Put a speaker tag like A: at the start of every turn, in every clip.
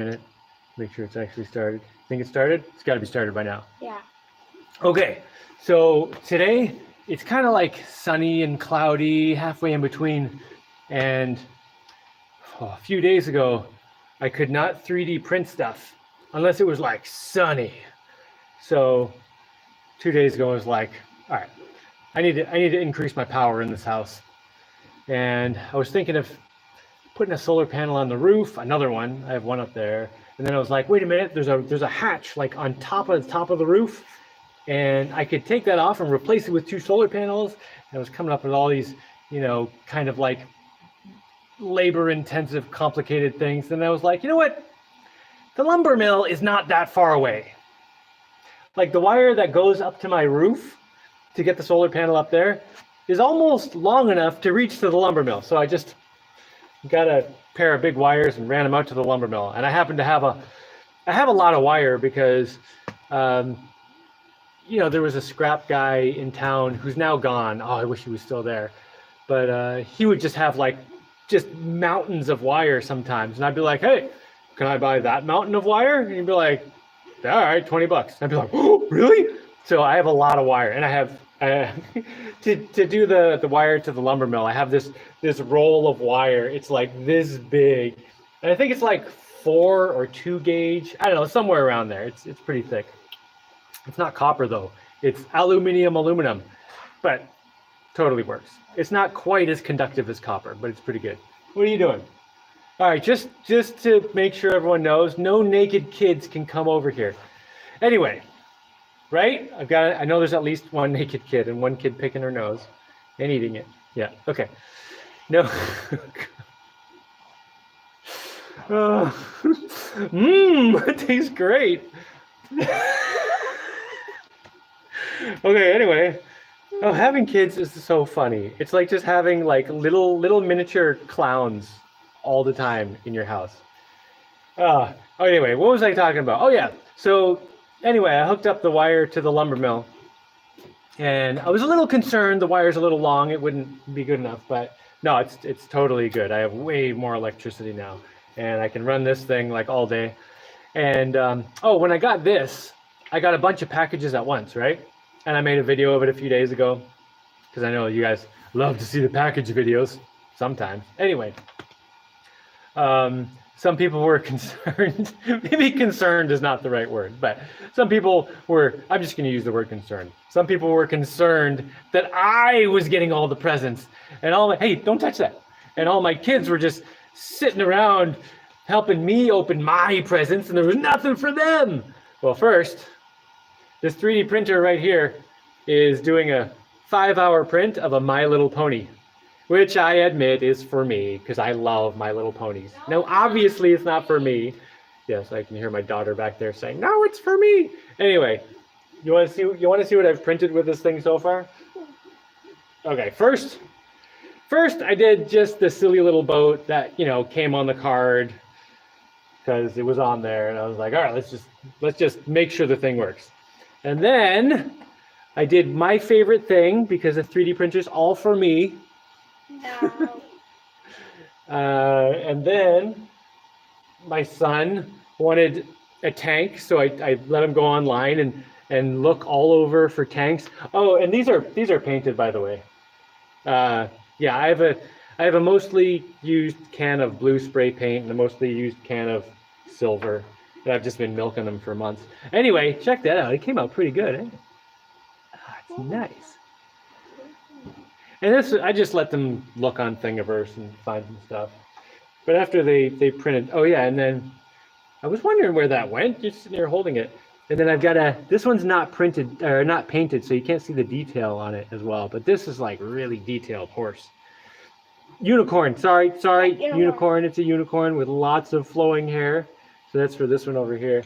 A: minute. Make sure it's actually started. Think it started? It's got to be started by now.
B: Yeah.
A: Okay, so today it's kind of like sunny and cloudy, halfway in between. And a few days ago, I could not 3D print stuff unless it was like sunny. So 2 days ago, I was like, all right, I need to increase my power in this house. And I was thinking of putting a solar panel on the roof, another one. I have one up there. And then I was like, wait a minute, there's a hatch like on top of the roof, and I could take that off and replace it with 2 solar panels. And I was coming up with all these, kind of like labor-intensive, complicated things. And I was like, you know what? The lumber mill is not that far away. Like the wire that goes up to my roof to get the solar panel up there is almost long enough to reach to the lumber mill. So I just got a pair of big wires and ran them out to the lumber mill. And I happen to have a lot of wire because, there was a scrap guy in town who's now gone. Oh, I wish he was still there. But he would just have just mountains of wire sometimes. And I'd be like, hey, can I buy that mountain of wire? And he'd be like, all right, $20. I'd be like, oh, really? So I have a lot of wire, and I have to do the wire to the lumber mill. I have this roll of wire. It's like this big, and I think it's like 4 or 2 gauge. I don't know, somewhere around there. It's pretty thick. It's not copper though. It's aluminum, but totally works. It's not quite as conductive as copper, but it's pretty good. What are you doing? All right, just to make sure everyone knows, no naked kids can come over here. Anyway, right? I know there's at least one naked kid and one kid picking her nose and eating it. Yeah, okay. No. It tastes great. Okay, anyway. Oh, having kids is so funny. It's like just having like little miniature clowns all the time in your house. Anyway, what was I talking about? Oh yeah. So anyway, I hooked up the wire to the lumber mill, and I was a little concerned the wire's a little long. It wouldn't be good enough, but no, it's totally good. I have way more electricity now, and I can run this thing like all day. And when I got this, I got a bunch of packages at once, right? And I made a video of it a few days ago because I know you guys love to see the package videos sometimes. Anyway, some people were concerned. Maybe concerned is not the right word, but some people were, I'm just going to use the word concerned. Some people were concerned that I was getting all the presents and hey, don't touch that. And all my kids were just sitting around helping me open my presents, and there was nothing for them. Well, first, this 3D printer right here is doing a 5-hour print of a My Little Pony, which I admit is for me because I love My Little Ponies. Now, obviously, it's not for me. Yes, I can hear my daughter back there saying, "No, it's for me." Anyway, you want to see what I've printed with this thing so far? Okay, first I did just the silly little boat that came on the card because it was on there, and I was like, all right, let's just make sure the thing works. And then I did my favorite thing because the 3D printer's all for me.
B: No.
A: And then my son wanted a tank, so I let him go online and look all over for tanks. Oh, and these are painted, by the way. Yeah, I have a mostly used can of blue spray paint and a mostly used can of silver. And I've just been milking them for months. Anyway, check that out. It came out pretty good, eh? It's nice. And this, I just let them look on Thingiverse and find some stuff. But after they printed, oh yeah, and then I was wondering where that went. Just sitting there holding it. And then I've got this one's not printed or not painted, so you can't see the detail on it as well. But this is like really detailed horse. Unicorn, sorry, unicorn. It's a unicorn with lots of flowing hair. So that's for this one over here.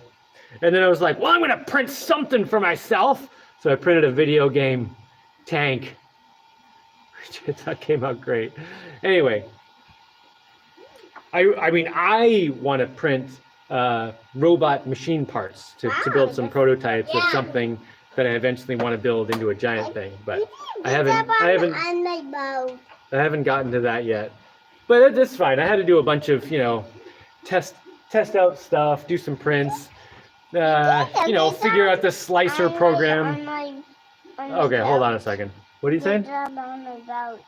A: And then I was like, well, I'm going to print something for myself. So I printed a video game tank. That came out great. Anyway, I want to print robot machine parts to build some prototypes of something that I eventually want to build into a giant thing. But I haven't gotten to that yet. But that's fine. I had to do a bunch of test test out stuff, do some prints, figure out the slicer program. Okay, hold on a second. What are you saying?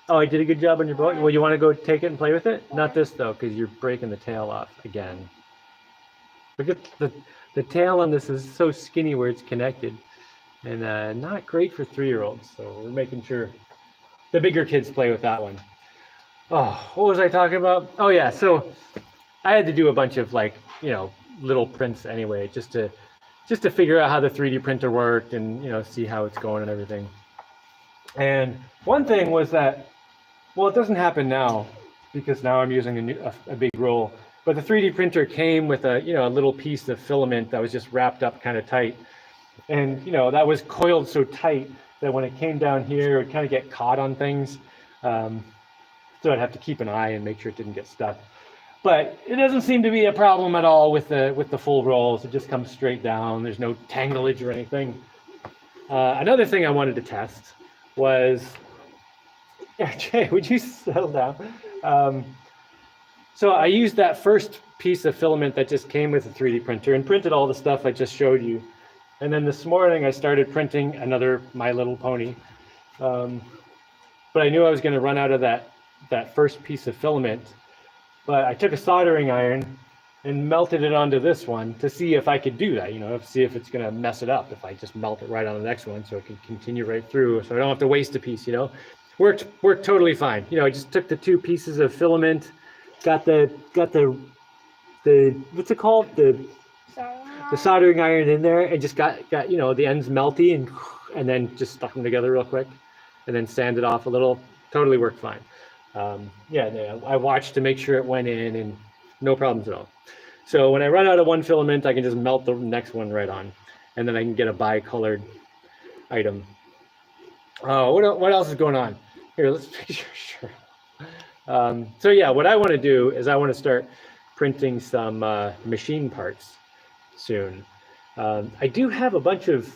A: Oh, I did a good job on your boat? Well, you want to go take it and play with it? Not this, though, because you're breaking the tail off again. Look at the tail on this is so skinny where it's connected. And not great for 3-year-olds, so we're making sure the bigger kids play with that one. Oh, what was I talking about? Oh, yeah, so I had to do a bunch of, little prints anyway, just to figure out how the 3D printer worked and, see how it's going and everything. And one thing was that, well, it doesn't happen now because now I'm using a big roll, but the 3D printer came with a little piece of filament that was just wrapped up kind of tight. And, that was coiled so tight that when it came down here, it would kind of get caught on things. So I'd have to keep an eye and make sure it didn't get stuck. But it doesn't seem to be a problem at all with the full rolls. It just comes straight down. There's no tanglage or anything. Another thing I wanted to test was, yeah, Jay, would you settle down? So I used that first piece of filament that just came with the 3D printer and printed all the stuff I just showed you. And then this morning I started printing another My Little Pony. But I knew I was going to run out of that first piece of filament. But I took a soldering iron and melted it onto this one to see if I could do that, see if it's going to mess it up if I just melt it right on the next one so it can continue right through so I don't have to waste a piece, Worked totally fine. I just took the 2 pieces of filament, got the what's it called? The soldering iron in there and just got the ends melty and then just stuck them together real quick and then sanded off a little. Totally worked fine. I watched to make sure it went in and no problems at all. So when I run out of one filament, I can just melt the next one right on, and then I can get a bi-colored item. What else is going on? Here, let's make sure. So yeah, what I want to do is I want to start printing some machine parts soon. I do have a bunch of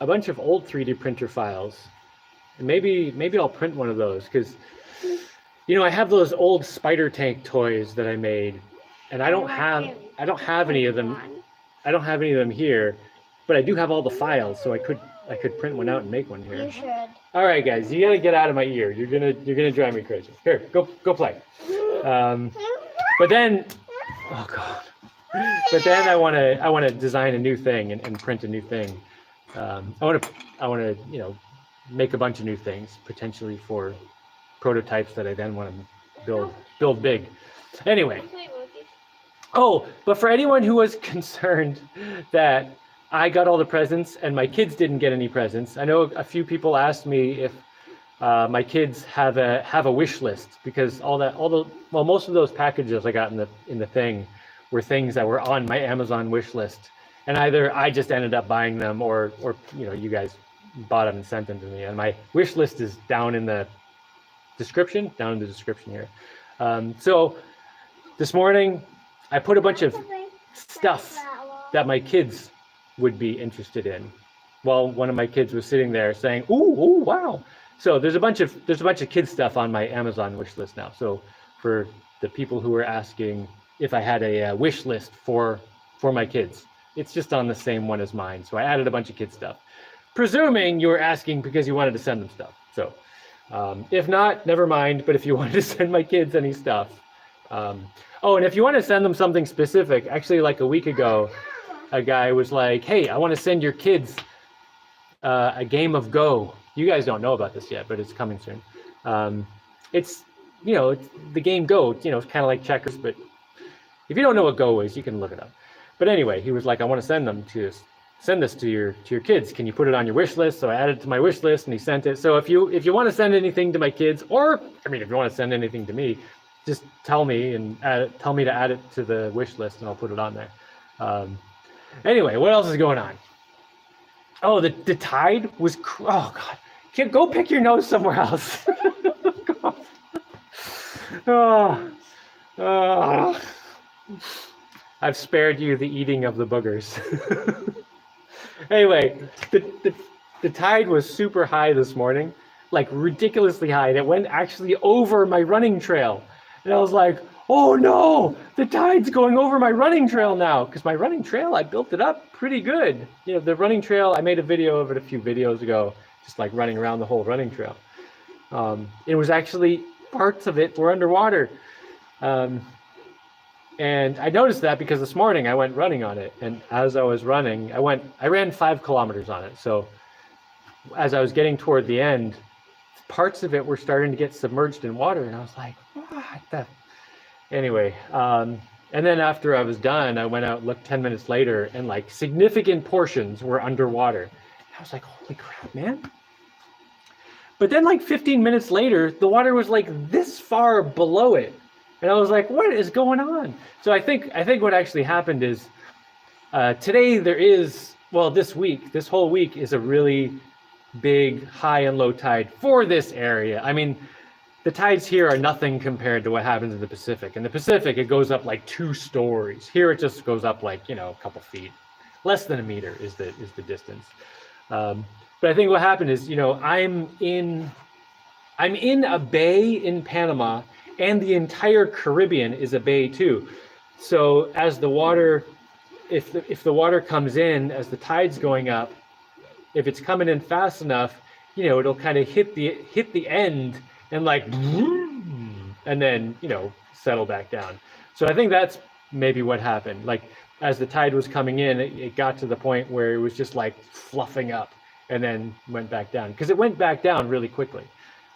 A: old 3D printer files, and maybe I'll print one of those because I have those old spider tank toys that I made, and I don't have any of them. I don't have any of them here, but I do have all the files, so I could print one out and make one here.
B: You should.
A: All right, guys, you gotta get out of my ear. You're gonna drive me crazy. Here, go play. But then, oh god. But then I wanna design a new thing and print a new thing. I wanna make a bunch of new things potentially for prototypes that I then want to build big. Anyway. Oh, but for anyone who was concerned that I got all the presents and my kids didn't get any presents, I know a few people asked me if my kids have a wish list because most of those packages I got in the thing were things that were on my Amazon wish list, and either I just ended up buying them or you guys bought them and sent them to me, and my wish list is down in the description here. So this morning I put a bunch of stuff that my kids would be interested in. Well, one of my kids was sitting there saying, "Ooh, wow!" So there's a bunch of kids stuff on my Amazon wish list now. So for the people who were asking if I had a wish list for my kids, it's just on the same one as mine. So I added a bunch of kids stuff, presuming you were asking because you wanted to send them stuff. So if not, never mind. But if you wanted to send my kids any stuff, and if you want to send them something specific, actually, like a week ago, a guy was like, "Hey, I want to send your kids a game of Go." You guys don't know about this yet, but it's coming soon. It's the game Go. It's kind of like checkers, but if you don't know what Go is, you can look it up. But anyway, he was like, "I want to send this to your kids. Can you put it on your wish list?" So I added it to my wish list, and he sent it. So if you want to send anything to my kids, or if you want to send anything to me, just tell me tell me to add it to the wish list, and I'll put it on there. Anyway, what else is going on? Oh, the tide was. Oh God, go pick your nose somewhere else. Oh. I've spared you the eating of the boogers. Anyway, the tide was super high this morning, like ridiculously high. And it went actually over my running trail. And I was like, oh no, the tide's going over my running trail now. Because my running trail, I built it up pretty good. You know, the running trail, I made a video of it a few videos ago, just like running around the whole running trail. It was actually, parts of it were underwater. And I noticed that because this morning I went running on it. And as I was running, I ran 5 kilometers on it. So as I was getting toward the end, parts of it were starting to get submerged in water. And I was like, what the? Anyway, and then after I was done, I went out, looked 10 minutes later, and like significant portions were underwater. And I was like, holy crap, man. But then like 15 minutes later, the water was like this far below it. And I was like, what is going on? So I think what actually happened is today there is, well, this whole week is a really big high and low tide for this area. I mean, the tides here are nothing compared to what happens in the Pacific. In the Pacific, it goes up like 2 stories. Here, it just goes up like, you know, a couple feet. Less than a meter is the distance. But I think what happened is, you know, I'm in a bay in Panama, and the entire Caribbean is a bay too. So as the water, if the water comes in as the tide's going up, if it's coming in fast enough, you know, it'll kind of hit the end and like, and then, you know, settle back down. So I think that's maybe what happened. Like as the tide was coming in, it got to the point where it was just like fluffing up and then went back down, because it went back down really quickly,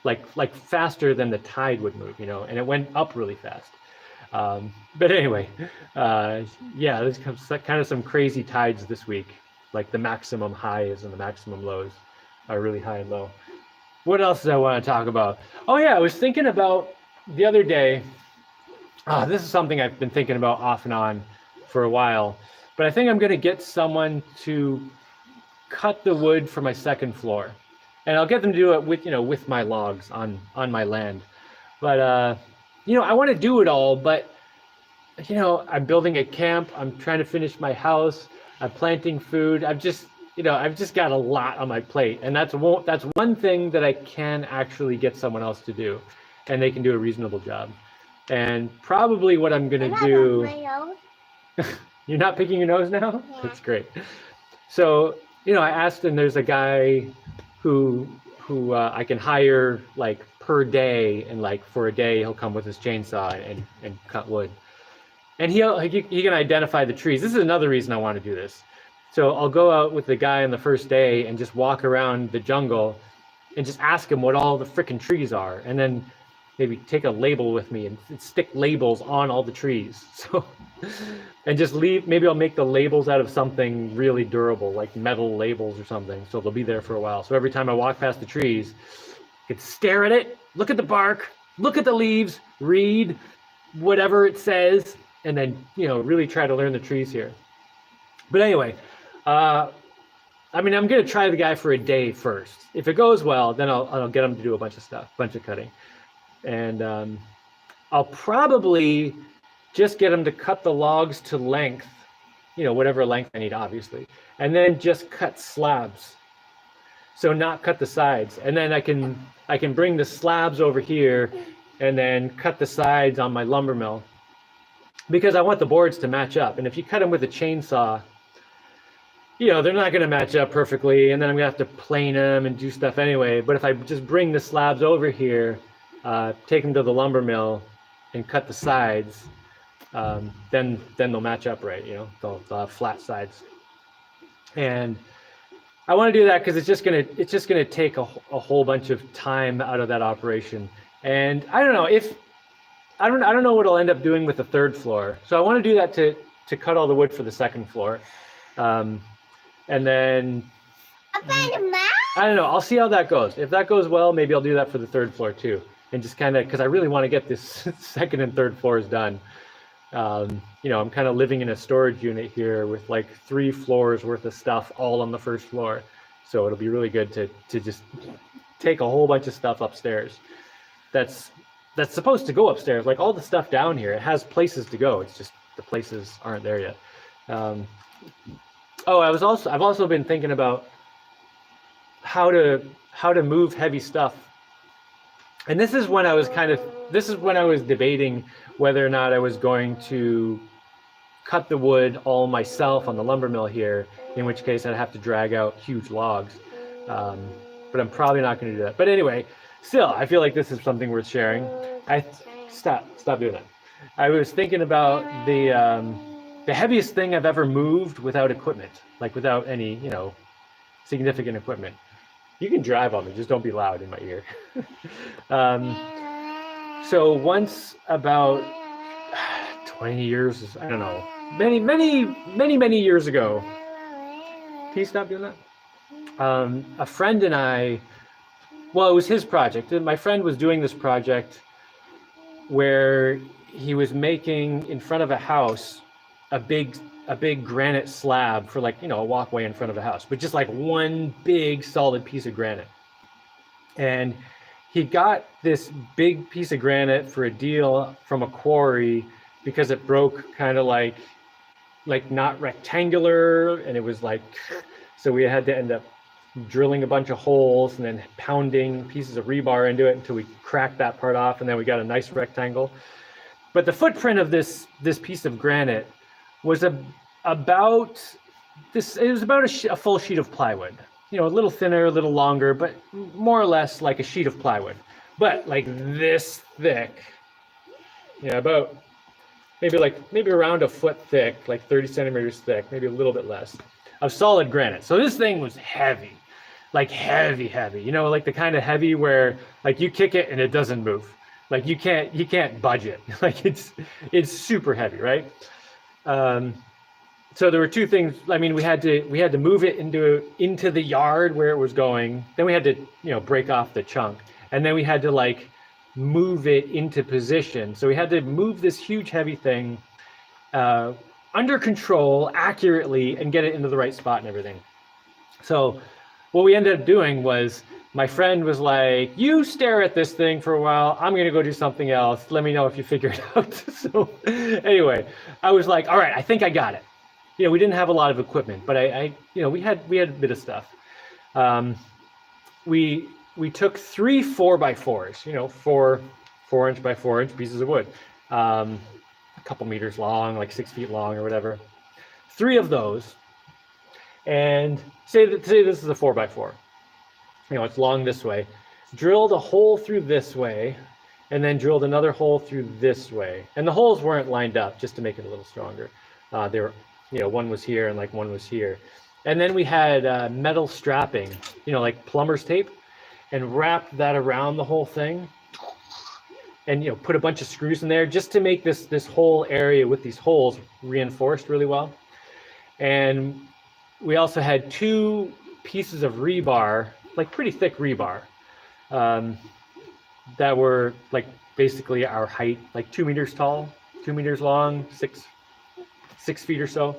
A: like faster than the tide would move, you know, and it went up really fast. But anyway, yeah, there's kind of some crazy tides this week. Like the maximum highs and the maximum lows are really high and low. What else do I want to talk about? Oh yeah, I was thinking about the other day. This is something I've been thinking about off and on for a while, but I think I'm going to get someone to cut the wood for my second floor, and I'll get them to do it with, you know, with my logs on my land. But you know, I want to do it all, but you know, I'm building a camp. I'm trying to finish my house. I'm planting food. I've just got a lot on my plate, and that's one thing that I can actually get someone else to do, and they can do a reasonable job. And probably what I'm gonna do. You're not picking your nose now? Yeah. That's great. So, you know, I asked, and there's a guy who I can hire like per day, and like for a day he'll come with his chainsaw and cut wood. And he can identify the trees. This is another reason I want to do this. So I'll go out with the guy on the first day and just walk around the jungle and just ask him what all the frickin' trees are, and then maybe take a label with me and stick labels on all the trees. So, and just leave, maybe I'll make the labels out of something really durable, like metal labels or something, so they'll be there for a while. So every time I walk past the trees, I can stare at it, look at the bark, look at the leaves, read whatever it says, and then, you know, really try to learn the trees here. But anyway, I mean, I'm gonna try the guy for a day first. If it goes well, then I'll get him to do a bunch of stuff, bunch of cutting. And I'll probably just get him to cut the logs to length, you know, whatever length I need, obviously, and then just cut slabs. So not cut the sides, and then I can bring the slabs over here and then cut the sides on my lumber mill, because I want the boards to match up. And if you cut them with a chainsaw, you know, they're not going to match up perfectly, and then I'm going to have to plane them and do stuff anyway. But if I just bring the slabs over here, take them to the lumber mill and cut the sides, then they'll match up right, you know, they'll have flat sides. And I want to do that because it's just gonna take a whole bunch of time out of that operation. And I don't know I don't know what I'll end up doing with the third floor. So I want to do that to cut all the wood for the second floor. And then I don't know, I'll see how that goes. If that goes well, maybe I'll do that for the third floor too. And just kind of, because I really want to get this second and third floors done. You know, I'm kind of living in a storage unit here with like 3 floors worth of stuff all on the first floor. So it'll be really good to just take a whole bunch of stuff upstairs. That's supposed to go upstairs. Like all the stuff down here, it has places to go. It's just the places aren't there yet. Oh, I've also been thinking about how to move heavy stuff And this is when I was debating whether or not I was going to cut the wood all myself on the lumber mill here, in which case I'd have to drag out huge logs. But I'm probably not going to do that. But anyway, still, I feel like this is something worth sharing. Stop doing that. I was thinking about the heaviest thing I've ever moved without equipment, like without any, significant equipment. You can drive on me, just don't be loud in my ear. So once about 20 years, I don't know, many years ago. Can you stop doing that? A friend and I, well, it was his project. My friend was doing this project where he was making in front of a house a big granite slab for like, a walkway in front of a house, but just like one big solid piece of granite. And he got this big piece of granite for a deal from a quarry because it broke kind of like not rectangular, and it was like, so we had to end up drilling a bunch of holes and then pounding pieces of rebar into it until we cracked that part off, and then we got a nice rectangle. But the footprint of this piece of granite was about this. It was about a full sheet of plywood. A little thinner, a little longer, but more or less like a sheet of plywood. But like this thick. About maybe around a foot thick, like 30 centimeters thick, maybe a little bit less, of solid granite. So this thing was heavy, like heavy, like the kind of heavy where like you kick it and it doesn't move. Like you can't budge it. Like it's super heavy, right? So there were two things. I mean, we had to move it into the yard where it was going. Then we had to, break off the chunk, and then we had to like move it into position. So we had to move this huge heavy thing under control accurately and get it into the right spot and everything. So what we ended up doing was my friend was like, you stare at this thing for a while. I'm going to go do something else. Let me know if you figure it out. So anyway, I was like, all right, I think I got it. We didn't have a lot of equipment, but we had a bit of stuff. We took 3 4x4s, 4-inch by 4-inch pieces of wood, a couple meters long, like 6 feet long or whatever. 3 of those, and say this is a 4x4. It's long this way. Drilled a hole through this way, and then drilled another hole through this way. And the holes weren't lined up, just to make it a little stronger. They were, one was here and like one was here. And then we had metal strapping, like plumber's tape, and wrapped that around the whole thing. And put a bunch of screws in there just to make this whole area with these holes reinforced really well. And we also had 2 pieces of rebar, like pretty thick rebar, that were like basically our height, like 2 meters tall, 2 meters long, 6 feet or so.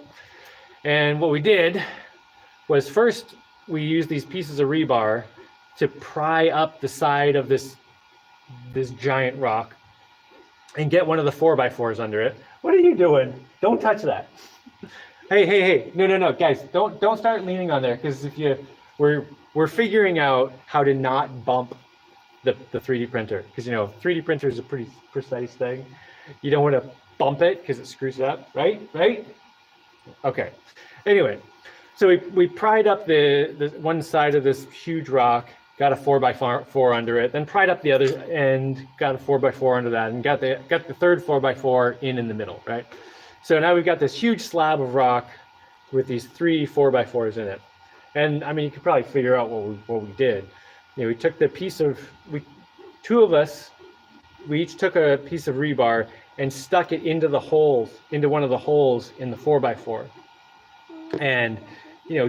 A: And what we did was first we used these pieces of rebar to pry up the side of this giant rock and get one of the 4x4s under it. What are you doing? Don't touch that. Hey. No, guys, don't start leaning on there, because we're figuring out how to not bump the 3D printer, because 3D printer is a pretty precise thing. You don't want to bump it because it screws it up, right? Okay. Anyway, so we pried up the one side of this huge rock, got a 4x4 under it, then pried up the other end, got a 4x4 under that, and got the third 4x4 in the middle, right? So now we've got this huge slab of rock with these 3 4x4s in it. And I mean, you could probably figure out what we did. We took two of us, we each took a piece of rebar and stuck it into one of the holes in the 4x4. And,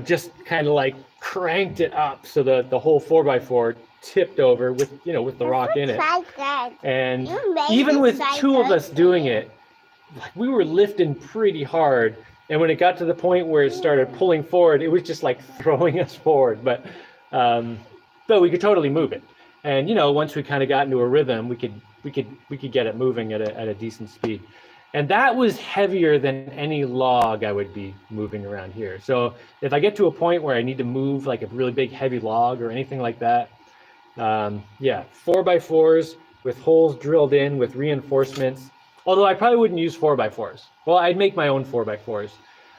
A: just kind of like cranked it up so the whole 4x4 tipped over with the rock in it. And even with 2 of us doing it, like we were lifting pretty hard. And when it got to the point where it started pulling forward, it was just like throwing us forward. But we could totally move it. And once we kind of got into a rhythm, we could get it moving at a decent speed. And that was heavier than any log I would be moving around here. So if I get to a point where I need to move like a really big heavy log or anything like that, Yeah, 4x4s with holes drilled in with reinforcements. Although I probably wouldn't use 4x4s. Well, I'd make my own 4x4s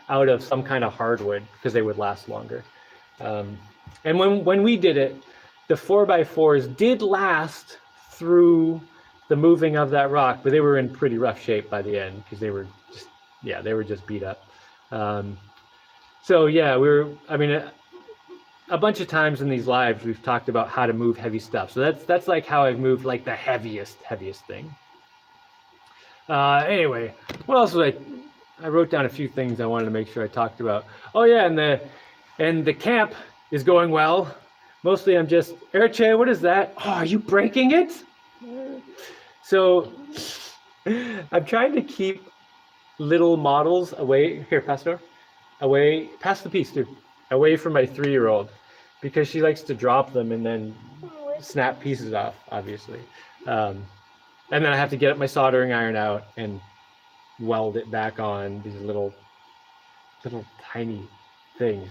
A: out of some kind of hardwood because they would last longer. And when we did it, the 4x4s did last through the moving of that rock, but they were in pretty rough shape by the end because they were just beat up. So yeah, I mean, a bunch of times in these lives we've talked about how to move heavy stuff. So that's like how I've moved like the heaviest thing. Anyway, what else was I wrote down a few things I wanted to make sure I talked about. Oh yeah, and the camp is going well. Mostly I'm just, Eriche, what is that? Oh, are you breaking it? So I'm trying to keep little models away. Here, Pastor. Away, pass the piece too. Away from my 3-year-old because she likes to drop them and then snap pieces off, obviously. And then I have to get my soldering iron out and weld it back on these little tiny things.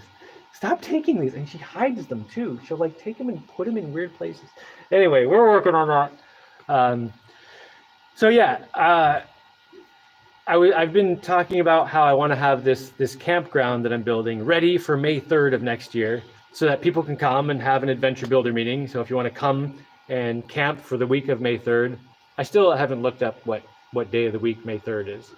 A: Stop taking these, and she hides them too. She'll like take them and put them in weird places. Anyway, we're working on that. So yeah, I've been talking about how I want to have this campground that I'm building ready for May 3rd of next year, so that people can come and have an adventure builder meeting. So if you want to come and camp for the week of May 3rd, I still haven't looked up what day of the week May 3rd is.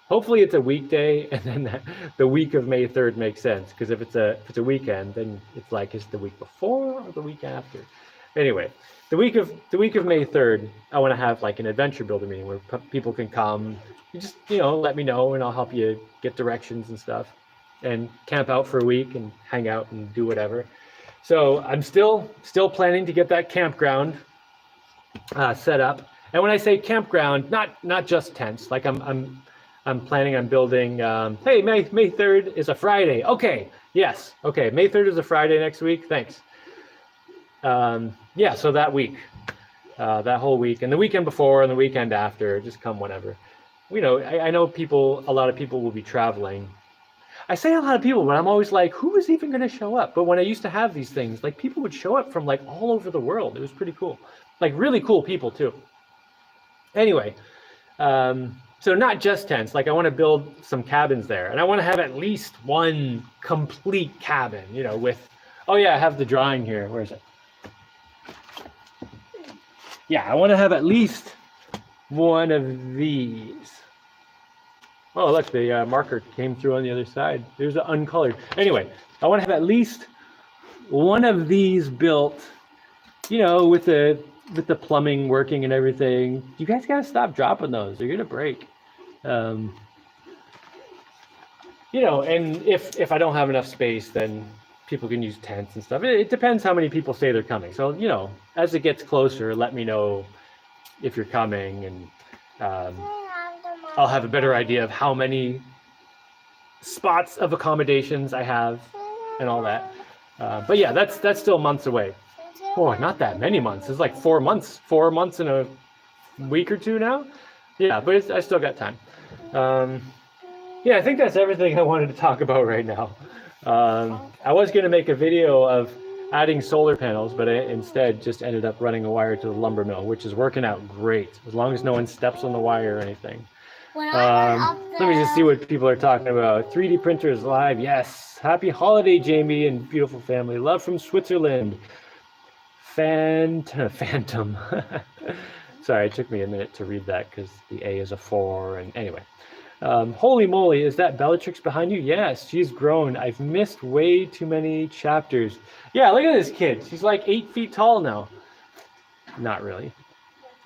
A: Hopefully it's a weekday, and then the week of May 3rd makes sense, because if it's a weekend, then it's like, is it the week before or the week after? Anyway, the week of May 3rd, I want to have like an adventure builder meeting where people can come. You just let me know, and I'll help you get directions and stuff, and camp out for a week and hang out and do whatever. So I'm still planning to get that campground set up. And when I say campground, not just tents. Like I'm planning on building. Hey, May 3rd is a Friday. Okay, yes. Okay, May 3rd is a Friday next week. Thanks. Yeah, so that week, that whole week, and the weekend before and the weekend after, just come whenever. I know a lot of people will be traveling. I say a lot of people, but I'm always like, who is even going to show up? But when I used to have these things, like people would show up from like all over the world. It was pretty cool. Like really cool people too. Anyway, so not just tents, like I want to build some cabins there, and I want to have at least one complete cabin, with, oh yeah, I have the drawing here. Where is it? Yeah, I want to have at least one of these. Oh, look, the marker came through on the other side. There's the uncolored. Anyway, I want to have at least one of these built, with the plumbing working and everything. You guys got to stop dropping those. They're going to break. And if I don't have enough space, then people can use tents and stuff. It depends how many people say they're coming. So, as it gets closer, let me know if you're coming, and I'll have a better idea of how many spots of accommodations I have and all that. But yeah, that's still months away. Oh, not that many months. It's like 4 months. 4 months in a week or two now. Yeah, but I still got time. Yeah, I think that's everything I wanted to talk about right now. I was going to make a video of adding solar panels, but I instead just ended up running a wire to the lumber mill, which is working out great, as long as no one steps on the wire or anything. Let me just see what people are talking about. 3D printers live, yes. Happy holiday, Jaimie and beautiful family. Love from Switzerland. Phantom. Sorry, it took me a minute to read that because the A is a 4. And anyway, holy moly, is that Bellatrix behind you? Yes, she's grown. I've missed way too many chapters. Yeah, look at this kid. She's like 8 feet tall now. Not really.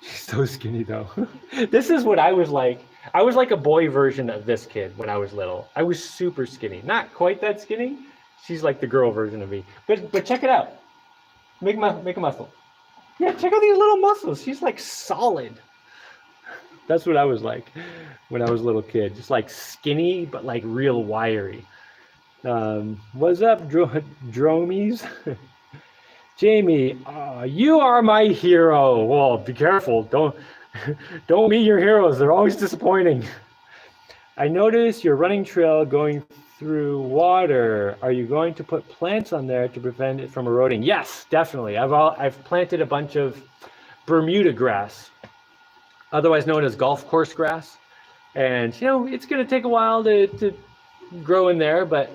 A: She's so skinny though. This is what I was like. I was like a boy version of this kid when I was little. I was super skinny. Not quite that skinny. She's like the girl version of me. But check it out. Make a muscle. Yeah, check out these little muscles. She's like solid. That's what I was like when I was a little kid. Just like skinny, but like real wiry. What's up, dromies? Jaimie, you are my hero. Well, be careful. Don't meet your heroes. They're always disappointing. I noticed your running trail going through water. Are you going to put plants on there to prevent it from eroding? Yes, definitely. I've planted a bunch of Bermuda grass, otherwise known as golf course grass. And it's going to take a while to grow in there, but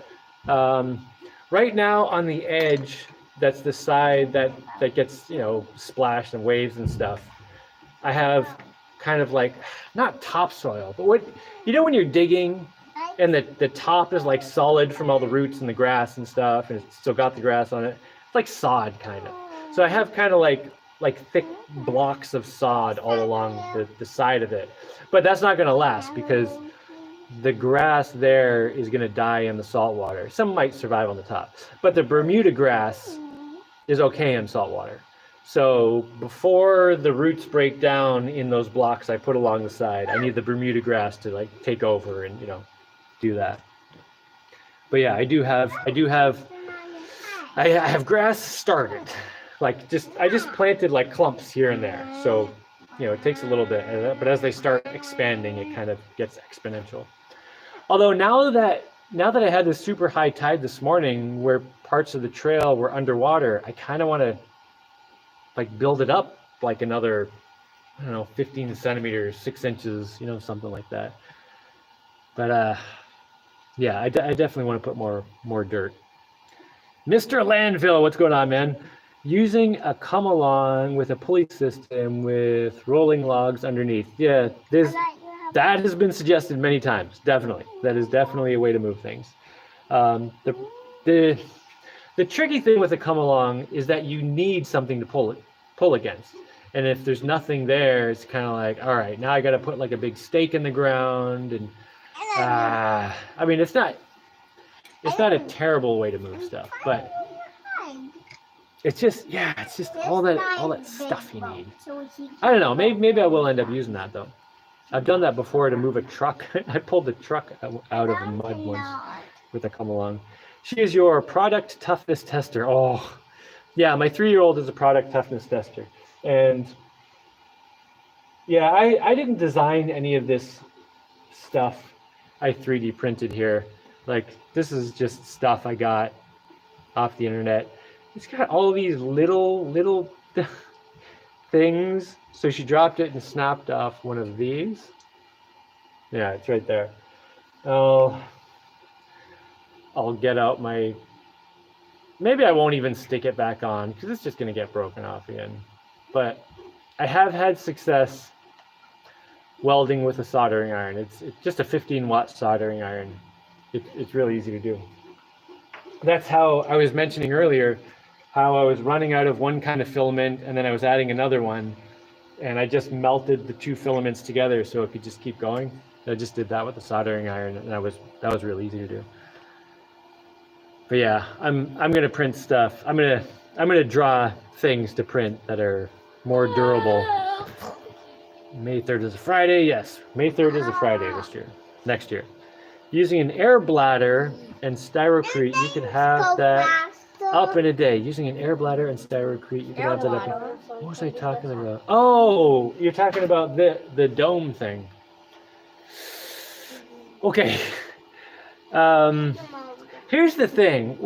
A: right now on the edge, that's the side that gets splashed and waves and stuff. I have kind of like, not topsoil, but when you're digging and the top is like solid from all the roots and the grass and stuff, and it's still got the grass on it. It's like sod kind of. So I have kind of like thick blocks of sod all along the side of it. But that's not going to last because the grass there is going to die in the salt water. Some might survive on the top, but the Bermuda grass is okay in salt water. So before the roots break down in those blocks I put along the side, I need the Bermuda grass to like take over and do that. But yeah, I have grass started. Like I just planted like clumps here and there. So it takes a little bit, but as they start expanding, it kind of gets exponential. Although now that I had this super high tide this morning where parts of the trail were underwater, I kind of want to like build it up like another, 15 centimeters, 6 inches, something like that. But yeah, I definitely want to put more dirt. Mr. Landfill, what's going on, man? Using a come along with a pulley system with rolling logs underneath. Yeah, that has been suggested many times. Definitely, that is definitely a way to move things. The tricky thing with a come along is that you need something to pull against, and if there's nothing there, it's kind of like, all right, now I got to put like a big stake in the ground, and I mean, it's not a terrible way to move stuff, but it's just all that stuff you need. I don't know. Maybe I will end up using that though. I've done that before to move a truck. I pulled the truck out of the mud once with a come along. She is your product toughness tester. Oh, yeah. My 3-year-old is a product toughness tester, and yeah, I didn't design any of this stuff. I 3D printed here. Like this is just stuff I got off the internet. It's got all these little things. So she dropped it and snapped off one of these. Yeah, it's right there. I'll get out my, maybe I won't even stick it back on because it's just going to get broken off again. But I have had success welding with a soldering iron. It's just a 15-watt soldering iron. It's really easy to do. That's how I was mentioning earlier, how I was running out of one kind of filament and then I was adding another one, and I just melted the 2 filaments together so it could just keep going. I just did that with the soldering iron, and that was really easy to do. But yeah, I'm gonna print stuff. I'm gonna draw things to print that are more durable. May 3rd is a Friday. Yes, May 3rd is a Friday next year. Using an air bladder and styrocrete, you can have that up in a day. Using an air bladder and styrocrete, you can have that up. What was I talking about? Oh, you're talking about the dome thing. Okay. Here's the thing.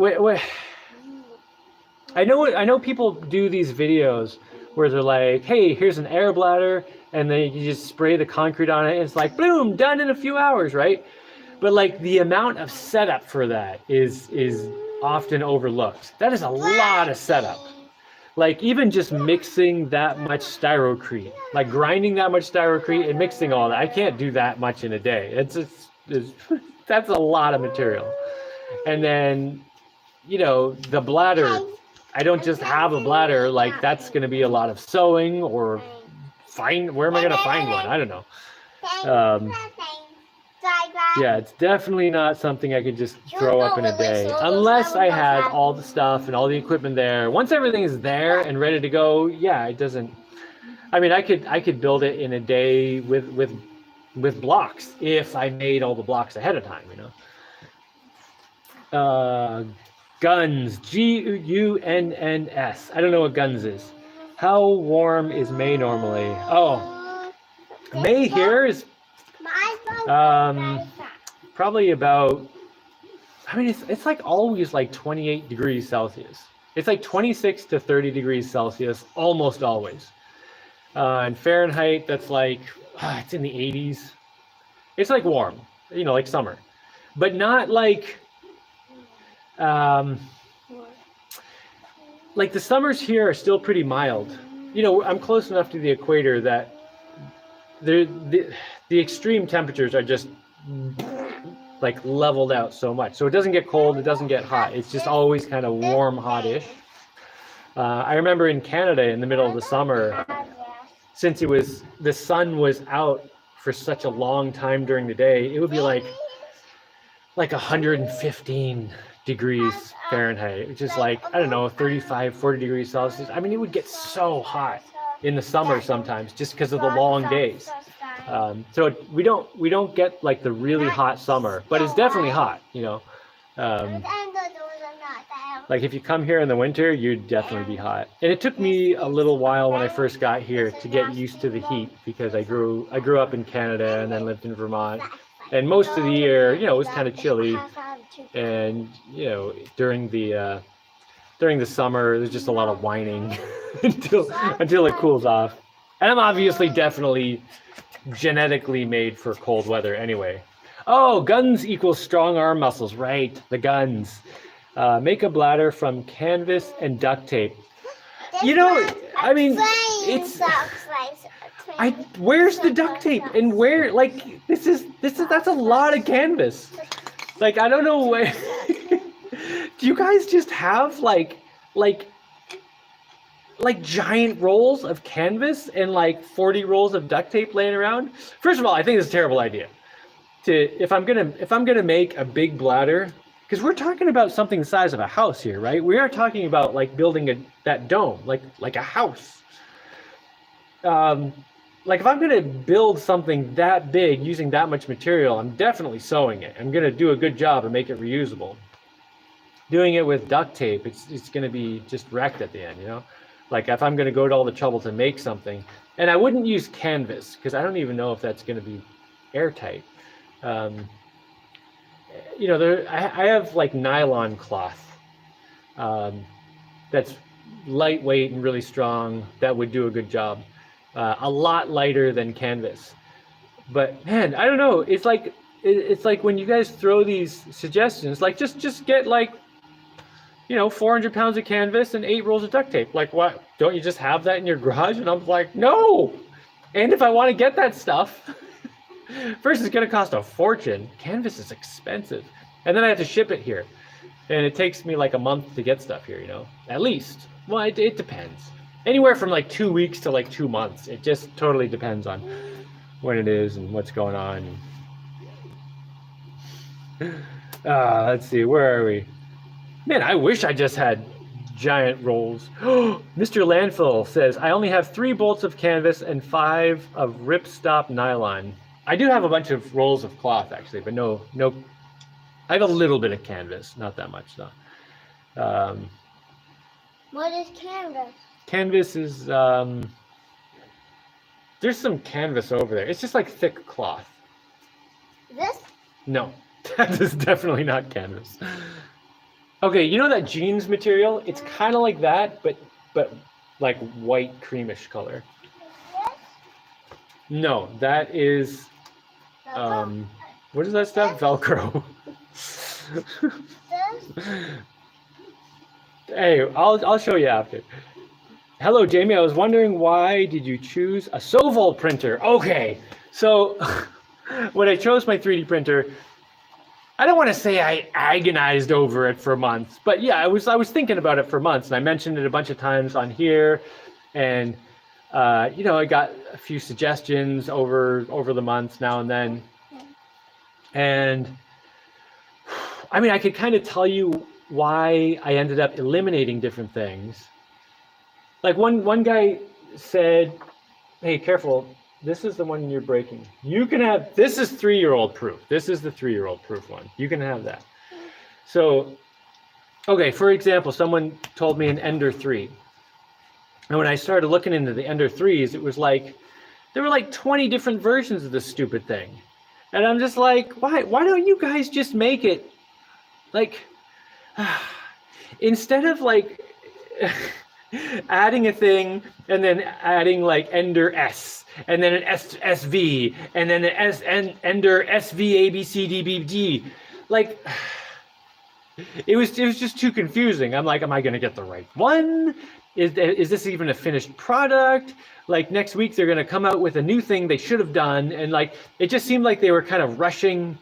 A: I know people do these videos where they're like, hey, here's an air bladder, and then you just spray the concrete on it, and it's like, boom, done in a few hours, right? But like the amount of setup for that is often overlooked. That is a lot of setup. Like even just mixing that much styrocrete, like grinding that much styrocrete and mixing all that, I can't do that much in a day. That's a lot of material. And then, the bladder, I don't just have a bladder, like that's going to be a lot of sewing or where am I going to find one? I don't know. Yeah, it's definitely not something I could just throw up in a day, unless I had all the stuff and all the equipment there. Once everything is there and ready to go, yeah, it doesn't. I mean, I could build it in a day with blocks if I made all the blocks ahead of time, Guns, Gunnns. I don't know what guns is. How warm is May normally? Oh, May here is probably about, I mean, it's like always like 28 degrees Celsius. It's like 26 to 30 degrees Celsius almost always. And Fahrenheit, that's like, it's in the 80s. It's like warm, you know, like summer, but not like, like the summers here are still pretty mild. You know, I'm close enough to the equator that the extreme temperatures are just like leveled out so much. So it doesn't get cold, it doesn't get hot. It's just always kind of warm, hot-ish. I remember in Canada in the middle of the summer, since the sun was out for such a long time during the day, it would be like 115 degrees Fahrenheit, which is like, I don't know, 35, 40 degrees Celsius. I mean, it would get so hot in the summer sometimes just because of the long days. So we don't get like the really hot summer, but it's definitely hot, you know. Like if you come here in the winter, you'd definitely be hot. And it took me a little while when I first got here to get used to the heat because I grew up in Canada and then lived in Vermont. And most of the year, you know, it was kind of chilly. And, you know, during the summer, there's just a lot of whining until it cools off. And I'm obviously definitely genetically made for cold weather anyway. Oh, guns equals strong arm muscles, right? The guns. Make a bladder from canvas and duct tape. You know, I mean, it's. Where's the duct tape? And where, like, that's a lot of canvas. Like, I don't know where. Do you guys just have like giant rolls of canvas and like 40 rolls of duct tape laying around? First of all, I think it's a terrible idea. If I'm gonna make a big bladder, because we're talking about something the size of a house here, right? We are talking about like building that dome, like a house. Like if I'm gonna build something that big using that much material, I'm definitely sewing it. I'm gonna do a good job and make it reusable. Doing it with duct tape, it's gonna be just wrecked at the end, you know? Like if I'm gonna go to all the trouble to make something, and I wouldn't use canvas because I don't even know if that's gonna be airtight. You know, I have like nylon cloth that's lightweight and really strong. That would do a good job. A lot lighter than canvas. But man, I don't know. It's like when you guys throw these suggestions, like just get like, you know, 400 pounds of canvas and 8 rolls of duct tape. Like what? Don't you just have that in your garage? And I'm like, no. And if I want to get that stuff, first it's going to cost a fortune. Canvas is expensive. And then I have to ship it here. And it takes me like a month to get stuff here, you know, at least. Well, it depends. Anywhere from like 2 weeks to like 2 months. It just totally depends on when it is and what's going on. Let's see, where are we? Man, I wish I just had giant rolls. Mr. Landfill says, I only have 3 bolts of canvas and 5 of ripstop nylon. I do have a bunch of rolls of cloth actually, but no. I have a little bit of canvas, not that much though.
B: What is canvas?
A: Canvas is, there's some canvas over there. It's just like thick cloth.
B: This?
A: No, that is definitely not canvas. Okay, you know that jeans material? It's kind of like that, but like white creamish color.
B: This?
A: No, that is, what is that stuff? Velcro.
B: This?
A: Hey, I'll show you after. Hello, Jaimie. I was wondering, why did you choose a Soval printer? Okay, so when I chose my 3D printer, I don't want to say I agonized over it for months, but yeah, I was thinking about it for months, and I mentioned it a bunch of times on here, and you know, I got a few suggestions over the months now and then, and I mean, I could kind of tell you why I ended up eliminating different things. Like one guy said, hey, careful, this is the one you're breaking. You can have, this is 3-year-old proof. This is the 3-year-old proof one. You can have that. So, okay, for example, someone told me an Ender 3. And when I started looking into the Ender 3s, it was like, there were like 20 different versions of this stupid thing. And I'm just like, why don't you guys just make it like instead of like adding a thing and then adding like Ender S and then an SV and then an Ender SV ABCDBD, like it was just too confusing. I'm like, am I gonna get the right one? Is this even a finished product? Like next week they're gonna come out with a new thing they should have done, and like it just seemed like they were kind of rushing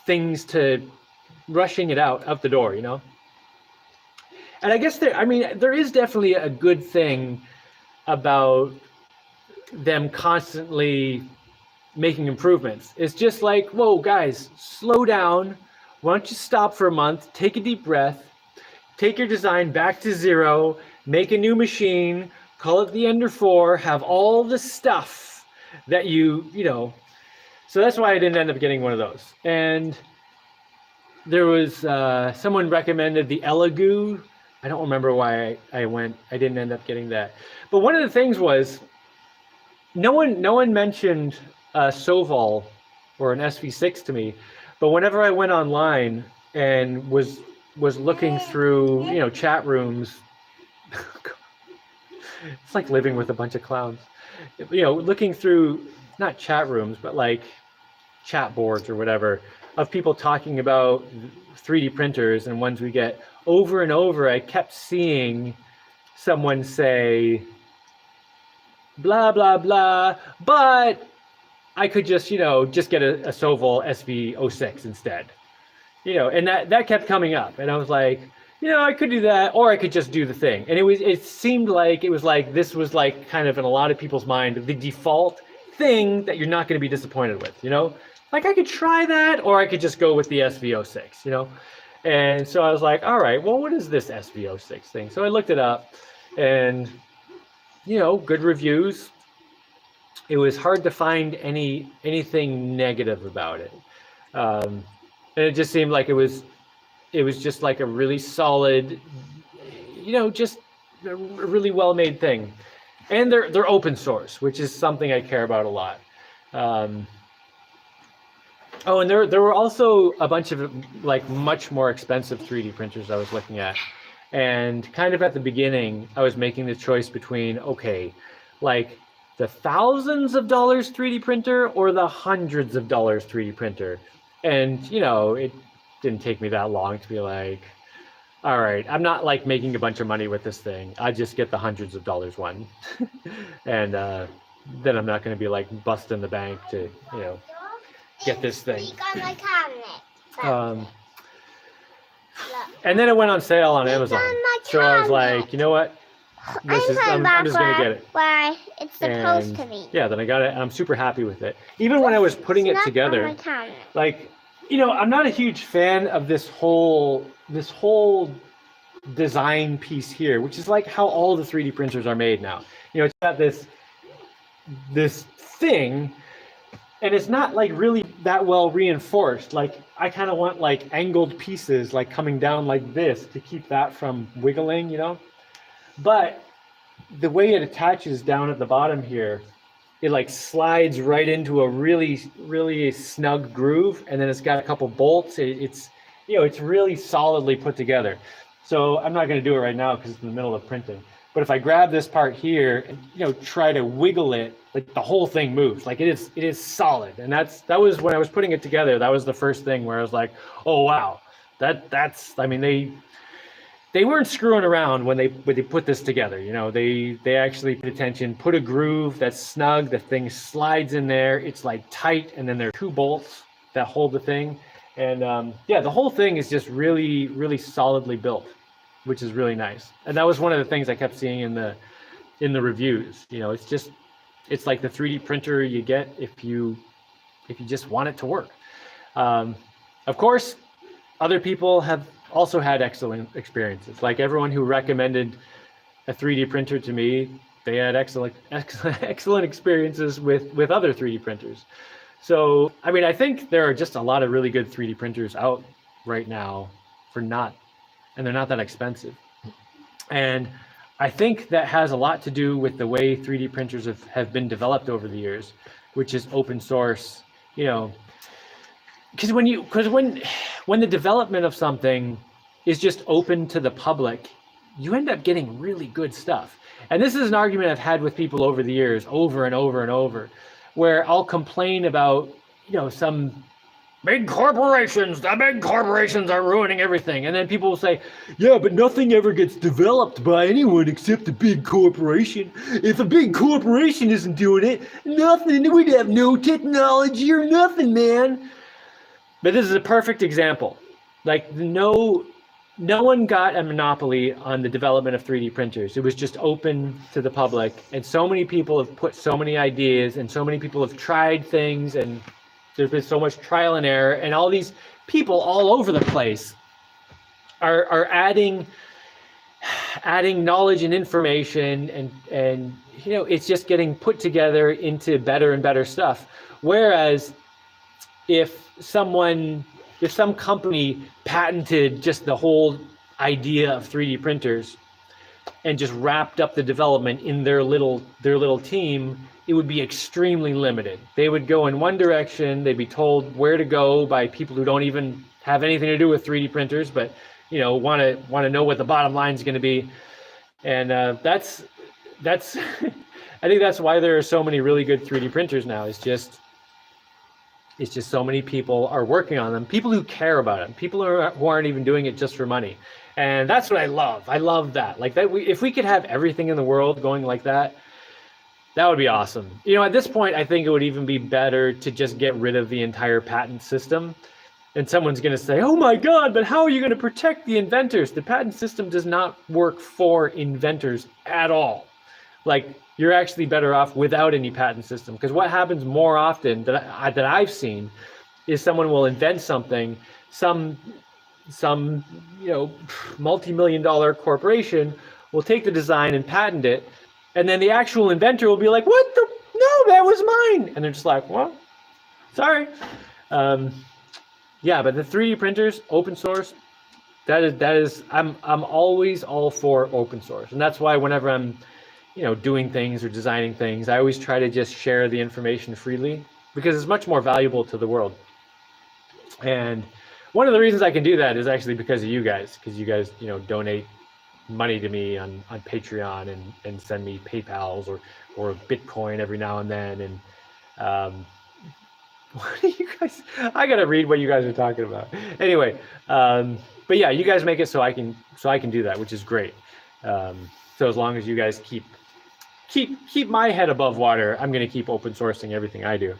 A: things to rushing it out the door, you know. And I guess there is definitely a good thing about them constantly making improvements. It's just like, whoa, guys, slow down. Why don't you stop for a month, take a deep breath, take your design back to zero, make a new machine, call it the Ender 4, have all the stuff that you know. So that's why I didn't end up getting one of those. And there was someone recommended the Elegoo. I don't remember why I didn't end up getting that. But one of the things was no one mentioned Soval or an SV6 to me. But whenever I went online and was looking through, you know, chat rooms, it's like living with a bunch of clowns. You know, looking through not chat rooms, but like chat boards or whatever of people talking about 3D printers and ones we get over and over, I kept seeing someone say blah blah blah, but I could just, you know, just get a Soval SV06 instead, you know, and that kept coming up, and I was like, you know, I could do that, or I could just do the thing. And it seemed like it was like this was like kind of in a lot of people's mind the default thing that you're not going to be disappointed with, you know. Like I could try that, or I could just go with the SV06, you know. And so I was like, all right, well, what is this SV06 thing? So I looked it up, and you know, good reviews. It was hard to find anything negative about it, and it just seemed like it was just like a really solid, you know, just a really well made thing. And they're open source, which is something I care about a lot. Oh, and there were also a bunch of like much more expensive 3D printers I was looking at. And kind of at the beginning, I was making the choice between, okay, like the thousands of dollars 3D printer or the hundreds of dollars 3D printer. And, you know, it didn't take me that long to be like, all right, I'm not like making a bunch of money with this thing. I just get the hundreds of dollars one. And then I'm not going to be like busting the bank to, you know, get this thing. And then it went on sale on Amazon. So I was like, you know what? I'm just going to get it.
B: Why it's supposed to be.
A: Yeah, then I got it, and I'm super happy with it. Even when I was putting it together, like, you know, I'm not a huge fan of this whole design piece here, which is like how all the 3D printers are made now. You know, it's got this thing, and it's not like really that well reinforced. Like I kind of want like angled pieces like coming down like this to keep that from wiggling, you know. But the way it attaches down at the bottom here, it like slides right into a really snug groove, and then it's got a couple bolts. It's you know, it's really solidly put together. So I'm not going to do it right now because it's in the middle of printing. But if I grab this part here and, you know, try to wiggle it, like the whole thing moves. Like it is solid. And that was when I was putting it together. That was the first thing where I was like, oh wow, that's. I mean, they weren't screwing around when they put this together. You know, they actually paid attention, put a groove that's snug. The thing slides in there. It's like tight, and then there are two bolts that hold the thing. And yeah, the whole thing is just really solidly built, which is really nice. And that was one of the things I kept seeing in the reviews. You know, it's like the 3D printer you get if you just want it to work. Of course, other people have also had excellent experiences. Like everyone who recommended a 3D printer to me, they had excellent experiences with other 3D printers. So, I mean, I think there are just a lot of really good 3D printers out right now and they're not that expensive. And I think that has a lot to do with the way 3D printers have been developed over the years, which is open source you know, because when the development of something is just open to the public, you end up getting really good stuff. And this is an argument I've had with people over the years, over and over and over, where I'll complain about, some big corporations. The big corporations are ruining everything. And then people will say, yeah, but nothing ever gets developed by anyone except a big corporation. If a big corporation isn't doing it, nothing, we'd have no technology or nothing, man. But this is a perfect example. Like, no one got a monopoly on the development of 3D printers. It was just open to the public. And so many people have put so many ideas, and so many people have tried things, and there's been so much trial and error. And all these people all over the place are adding knowledge and information, and it's just getting put together into better and better stuff. Whereas if some company patented just the whole idea of 3D printers and just wrapped up the development in their little team, it would be extremely limited. They would go in one direction. They'd be told where to go by people who don't even have anything to do with 3D printers, but want to know what the bottom line is going to be. And that's I think that's why there are so many really good 3D printers now. It's just so many people are working on them, people who care about it, people who aren't even doing it just for money. And that's what I love. I love that. Like that, if we could have everything in the world going like that, that would be awesome. At this point, I think it would even be better to just get rid of the entire patent system. And someone's going to say, oh my God, but how are you going to protect the inventors? The patent system does not work for inventors at all. Like, you're actually better off without any patent system. Because what happens more often that I've seen is someone will invent something, some multi-million-dollar corporation will take the design and patent it, and then the actual inventor will be like, what the? No, that was mine. And they're just like, well, sorry. Yeah, but the 3D printers, open source, that is I'm always all for open source. And that's why whenever I'm doing things or designing things, I always try to just share the information freely, because it's much more valuable to the world. And one of the reasons I can do that is actually because of you guys, because you guys, donate money to me on Patreon and send me PayPals or Bitcoin every now and then. And what are you guys? I gotta read what you guys are talking about. Anyway, but yeah, you guys make it so I can do that, which is great. So as long as you guys keep my head above water, I'm going to keep open sourcing everything I do,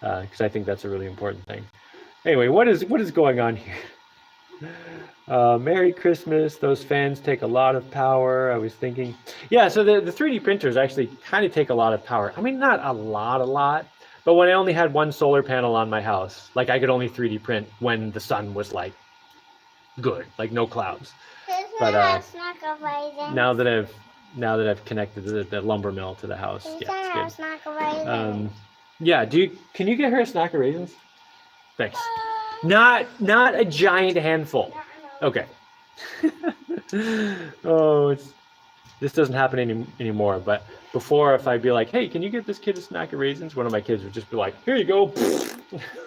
A: because I think that's a really important thing. Anyway, what is going on here? Merry Christmas. Those fans take a lot of power. I was thinking, yeah. So the 3D printers actually kind of take a lot of power. I mean, not a lot, but when I only had one solar panel on my house, like I could only 3D print when the sun was like good, like no clouds. But now that I've connected the lumber mill to the house, yeah, it's good. Yeah, can you get her a snack of raisins? Thanks. Not a giant handful. Okay. Oh, this doesn't happen anymore. But before, if I'd be like, hey, can you get this kid a snack of raisins? One of my kids would just be like, here you go,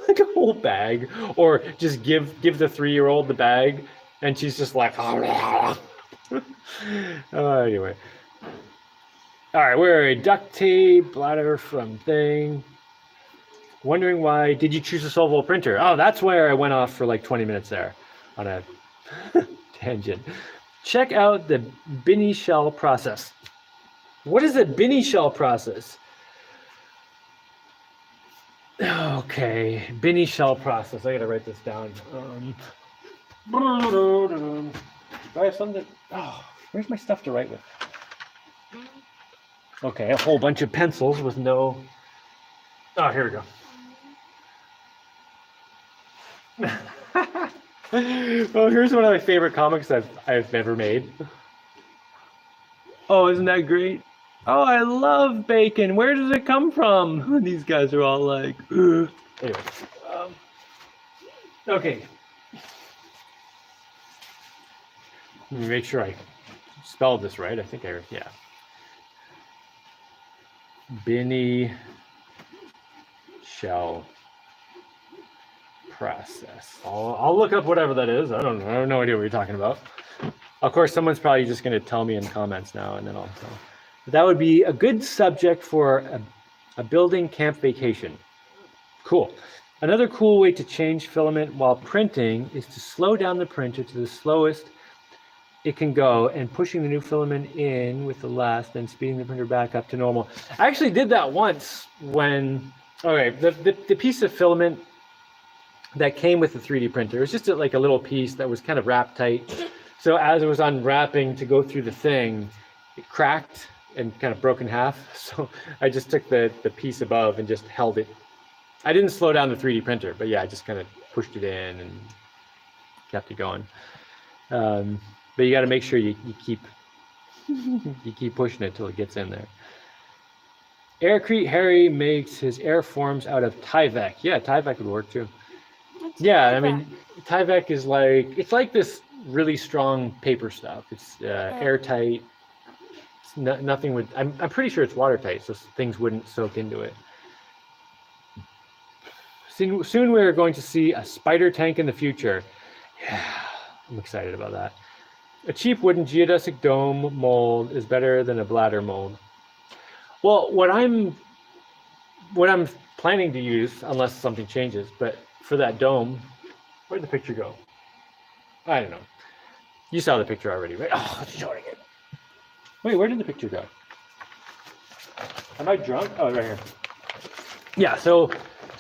A: like a whole bag, or just give the 3-year-old the bag, and she's just like, anyway. All right, where are we? Duct tape, bladder from thing. Wondering why did you choose a Solvo printer? Oh, that's where I went off for like 20 minutes there on a tangent. Check out the Binny shell process. What is a Binny shell process? Okay, Binny shell process. I gotta write this down. Do I have something? Oh, where's my stuff to write with? Okay, a whole bunch of pencils with no. Oh, here we go. Well, here's one of my favorite comics I've ever made. Oh, isn't that great? Oh, I love bacon. Where does it come from? These guys are all like, ugh. Anyway. Okay. Let me make sure I spelled this right. I think yeah. Binny shell process. I'll look up whatever that is. I have no idea what you're talking about. Of course, someone's probably just going to tell me in comments now, and then I'll tell. But that would be a good subject for a building camp vacation. Cool. Another cool way to change filament while printing is to slow down the printer to the slowest it can go and pushing the new filament in with the last, then speeding the printer back up to normal. I actually did that once when, okay, the piece of filament that came with the 3D printer, it was just like a little piece that was kind of wrapped tight. So as it was unwrapping to go through the thing, it cracked and kind of broke in half. So I just took the piece above and just held it. I didn't slow down the 3D printer, but yeah, I just kind of pushed it in and kept it going. But you got to make sure you keep pushing it till it gets in there. Aircrete Harry makes his airforms out of Tyvek. Yeah, Tyvek would work too. Yeah, I mean, Tyvek is it's like this really strong paper stuff. It's airtight. It's nothing would. I'm pretty sure it's watertight, so things wouldn't soak into it. Soon we are going to see a spider tank in the future. Yeah, I'm excited about that. A cheap wooden geodesic dome mold is better than a bladder mold. Well, what I'm planning to use, unless something changes, but for that dome, where'd the picture go? I don't know. You saw the picture already, right? Oh, it's showing it. Wait, where did the picture go? Am I drunk? Oh, right here. Yeah, so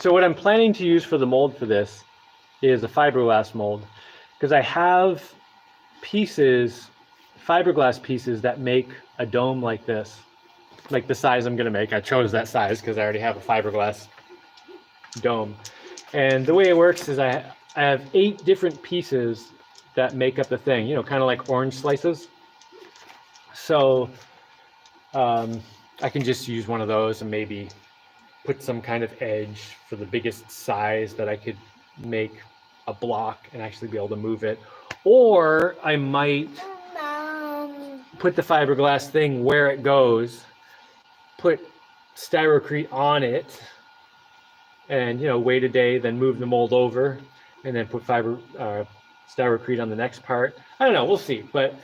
A: what I'm planning to use for the mold for this is a fiberglass mold, because I have fiberglass pieces that make a dome like this, like the size I'm going to make. I chose that size because I already have a fiberglass dome. And the way it works is I have 8 different pieces that make up the thing, kind of like orange slices. So I can just use one of those and maybe put some kind of edge for the biggest size that I could make a block and actually be able to move it. Or I might put the fiberglass thing where it goes, put styrocrete on it, and wait a day, then move the mold over, and then put styrocrete on the next part. I don't know, we'll see. But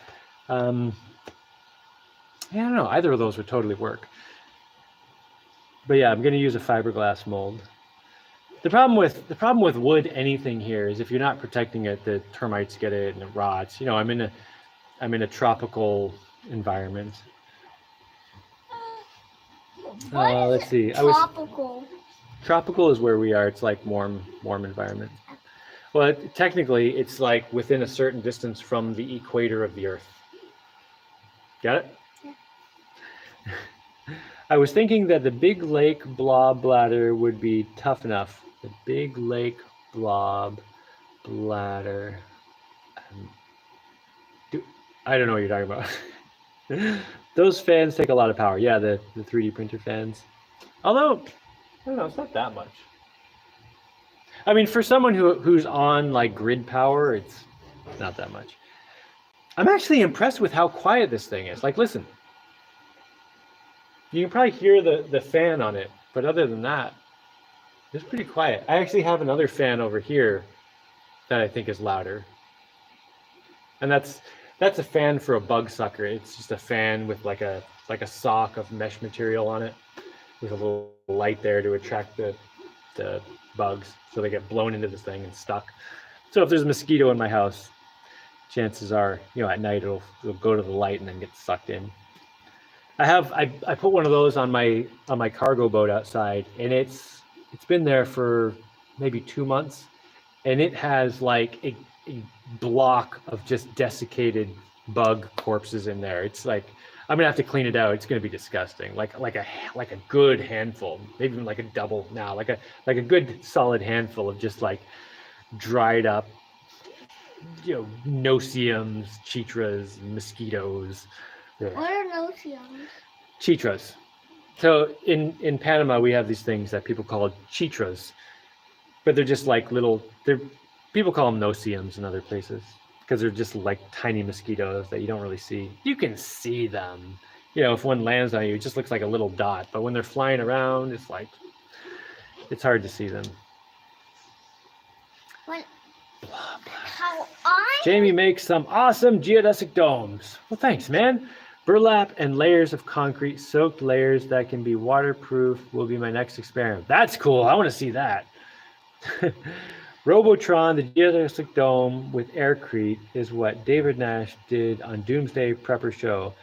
A: I don't know, either of those would totally work. But yeah, I'm going to use a fiberglass mold. The problem with wood anything here is if you're not protecting it, the termites get it and it rots. I'm in a tropical environment. Let's see.
B: Tropical.
A: Tropical is where we are. It's like warm environment. Well, technically, it's like within a certain distance from the equator of the Earth. Got it? Yeah. I was thinking that the big lake blob bladder would be tough enough. The big lake blob bladder. I don't know what you're talking about. Those fans take a lot of power. Yeah, the 3D printer fans. Although, I don't know, it's not that much. I mean, for someone who's on like grid power, it's not that much. I'm actually impressed with how quiet this thing is. Like, listen. You can probably hear the fan on it, but other than that, it's pretty quiet. I actually have another fan over here that I think is louder. And that's a fan for a bug sucker. It's just a fan with like a sock of mesh material on it with a little light there to attract the bugs so they get blown into this thing and stuck. So if there's a mosquito in my house, chances are, at night it'll go to the light and then get sucked in. I put one of those on my cargo boat outside, and it's been there for maybe 2 months, and it has like a block of just desiccated bug corpses in there. It's like I'm gonna have to clean it out. It's gonna be disgusting. Like a good handful, maybe even like a double now, like a good solid handful of just like dried up, no-see-ums, chitras, mosquitoes.
B: What are no-see-ums?
A: Chitras. So in Panama we have these things that people call chitras, but they're just like people call them no-see-ums in other places because they're just like tiny mosquitoes that you don't really see. You can see them. If one lands on you, it just looks like a little dot, but when they're flying around, it's hard to see them.
B: When
A: Blah, blah.
B: how I
A: Jaimie makes some awesome geodesic domes. Well, thanks, man. Burlap and layers of concrete, soaked layers that can be waterproof will be my next experiment. That's cool. I want to see that. Robotron, the geodesic dome with aircrete, is what David Nash did on Doomsday Prepper Show.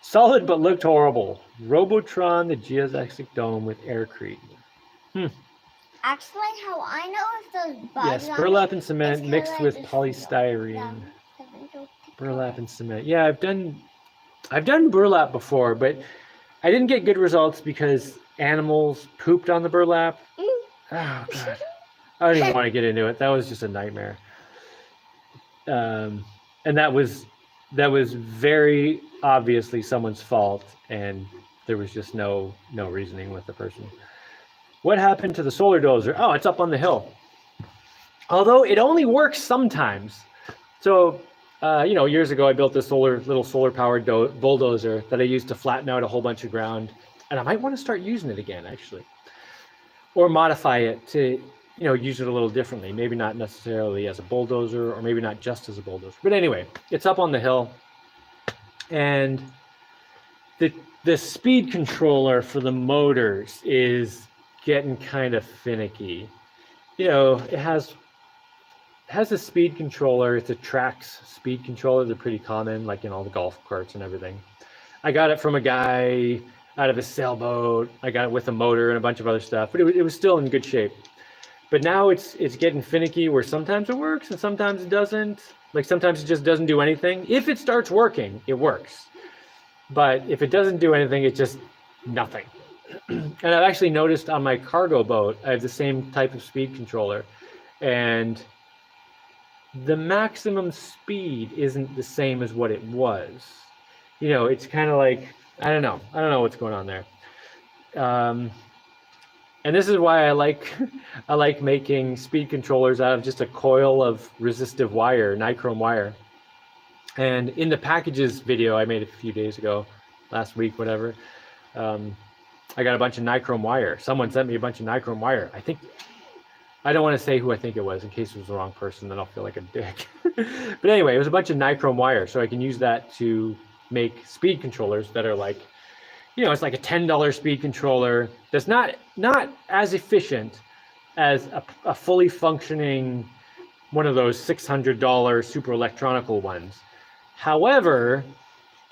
A: Solid but looked horrible. Robotron, the geodesic dome with aircrete.
B: actually how I know if those bugs
A: Yes,
B: on
A: burlap
B: it,
A: and cement
B: it's 'cause
A: mixed
B: I
A: with
B: just
A: polystyrene.
B: them. Haven't you?
A: Burlap and cement. Yeah, I've done burlap before, but I didn't get good results because animals pooped on the burlap.
B: Mm.
A: Oh god. I don't even want to get into it. That was just a nightmare. And that was very obviously someone's fault, and there was just no reasoning with the person. What happened to the solar dozer? Oh, it's up on the hill. Although it only works sometimes. So, years ago I built this little solar powered bulldozer that I used to flatten out a whole bunch of ground, and I might want to start using it again actually, or modify it to use it a little differently. Maybe not necessarily as a bulldozer, or maybe not just as a bulldozer. But anyway, it's up on the hill, and the speed controller for the motors is getting kind of finicky. It has a speed controller. It's a Trax speed controller. They're pretty common, like in all the golf carts and everything. I got it from a guy out of a sailboat. I got it with a motor and a bunch of other stuff, but it was still in good shape. But now it's getting finicky, where sometimes it works and sometimes it doesn't. Like sometimes it just doesn't do anything. If it starts working, it works. But if it doesn't do anything, it's just nothing. And I've actually noticed on my cargo boat, I have the same type of speed controller, and the maximum speed isn't the same as what it was. It's kind of like, I don't know what's going on there. And this is why I like making speed controllers out of just a coil of resistive wire, nichrome wire. And in the packages video I made a few days ago, last week, whatever, I got a bunch of nichrome wire. Someone sent me a bunch of nichrome wire. I don't want to say who I think it was in case it was the wrong person, then I'll feel like a dick. But anyway, it was a bunch of nichrome wire, so I can use that to make speed controllers that are like, it's like a $10 speed controller that's not as efficient as a fully functioning one of those $600 super electronical ones. However,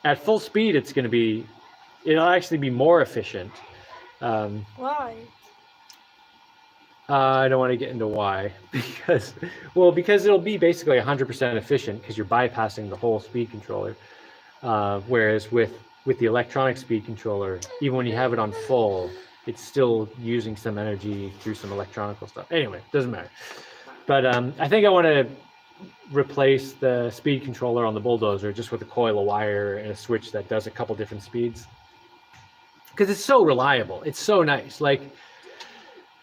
A: at full speed, it'll actually be more efficient.
B: Why?
A: I don't want to get into why, because it'll be basically 100% efficient because you're bypassing the whole speed controller. Whereas with the electronic speed controller, even when you have it on full, it's still using some energy through some electronical stuff. Anyway, doesn't matter. But I think I want to replace the speed controller on the bulldozer just with a coil of wire and a switch that does a couple different speeds. Because it's so reliable. It's so nice. Like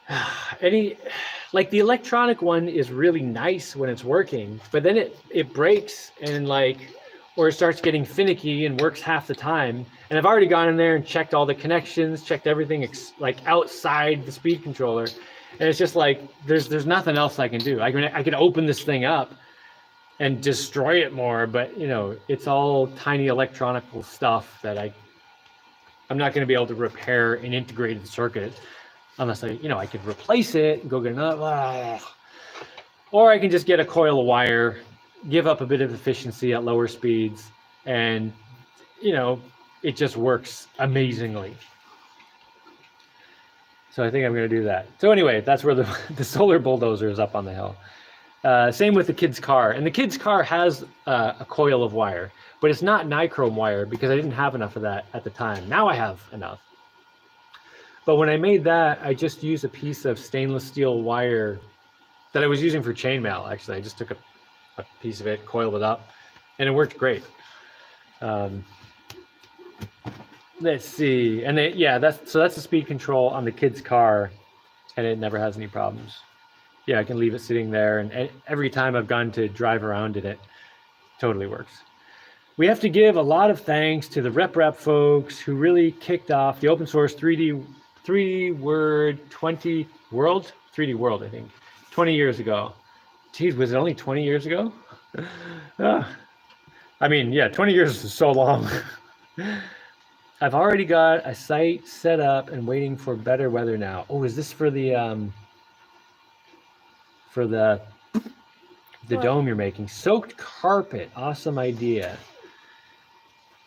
A: the electronic one is really nice when it's working, but then it breaks or it starts getting finicky and works half the time. And I've already gone in there and checked all the connections, checked everything outside the speed controller. And it's just like, there's nothing else I can do. I can open this thing up and destroy it more, but it's all tiny electronical stuff that I'm not going to be able to repair an integrated circuit unless I could replace it and go get another, or I can just get a coil of wire, give up a bit of efficiency at lower speeds, and it just works amazingly. So I think I'm going to do that. So anyway, that's where the solar bulldozer is up on the hill. Same with the kid's car. And the kid's car has a coil of wire, but it's not nichrome wire because I didn't have enough of that at the time. Now I have enough. But when I made that, I just used a piece of stainless steel wire that I was using for chainmail, actually. I just took a piece of it, coiled it up, and it worked great. Let's see. And that's the speed control on the kid's car, and it never has any problems. Yeah, I can leave it sitting there, and every time I've gone to drive around in it, totally works. We have to give a lot of thanks to the RepRap folks who really kicked off the open source 3D World, I think, 20 years ago. Geez, was it only 20 years ago? I mean, yeah, 20 years is so long. I've already got a site set up and waiting for better weather now. Oh, is this for the
B: What?
A: dome you're making? Soaked carpet, awesome idea.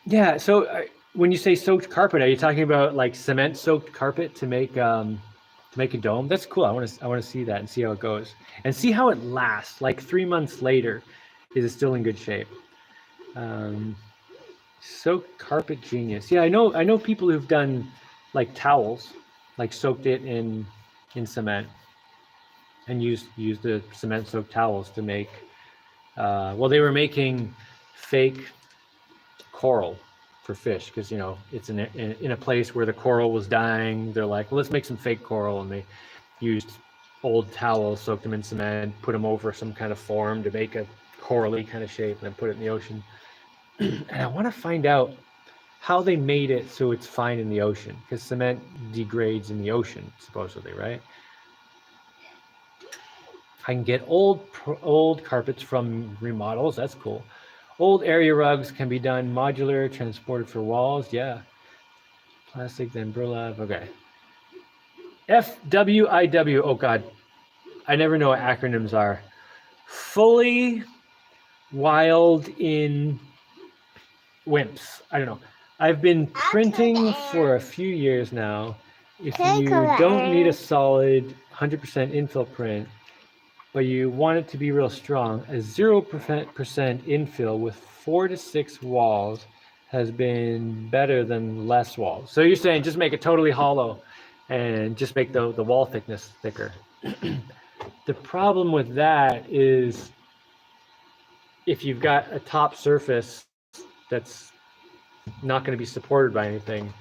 A: Yeah, so when you say soaked carpet, are you talking about like cement soaked carpet to make a dome? That's cool. I want to see that and see how it goes and see how it lasts. Like 3 months later, is it still in good shape? Soaked carpet genius. Yeah, I know people who've done like towels, like soaked it in cement and used the cement soaked towels to make. Well, they were making fake coral for fish because it's in a place where the coral was dying. They're like, well, let's make some fake coral, and they used old towels, soaked them in cement, put them over some kind of form to make a corally kind of shape, and then put it in the ocean. And I want to find out how they made it so it's fine in the ocean, because cement degrades in the ocean, supposedly, right? I can get old carpets from remodels. That's cool. Old area rugs can be done modular, transported for walls. Yeah. Plastic, then burlap. Okay. FWIW. Oh, God. I never know what acronyms are. Fully wild in wimps. I don't know. I've been printing for a few years now. If you don't need a solid 100% infill print, but you want it to be real strong, a 0% infill with 4 to 6 walls has been better than less walls. So you're saying just make it totally hollow and just make the wall thickness thicker. The problem with that is if you've got a top surface that's not going to be supported by anything,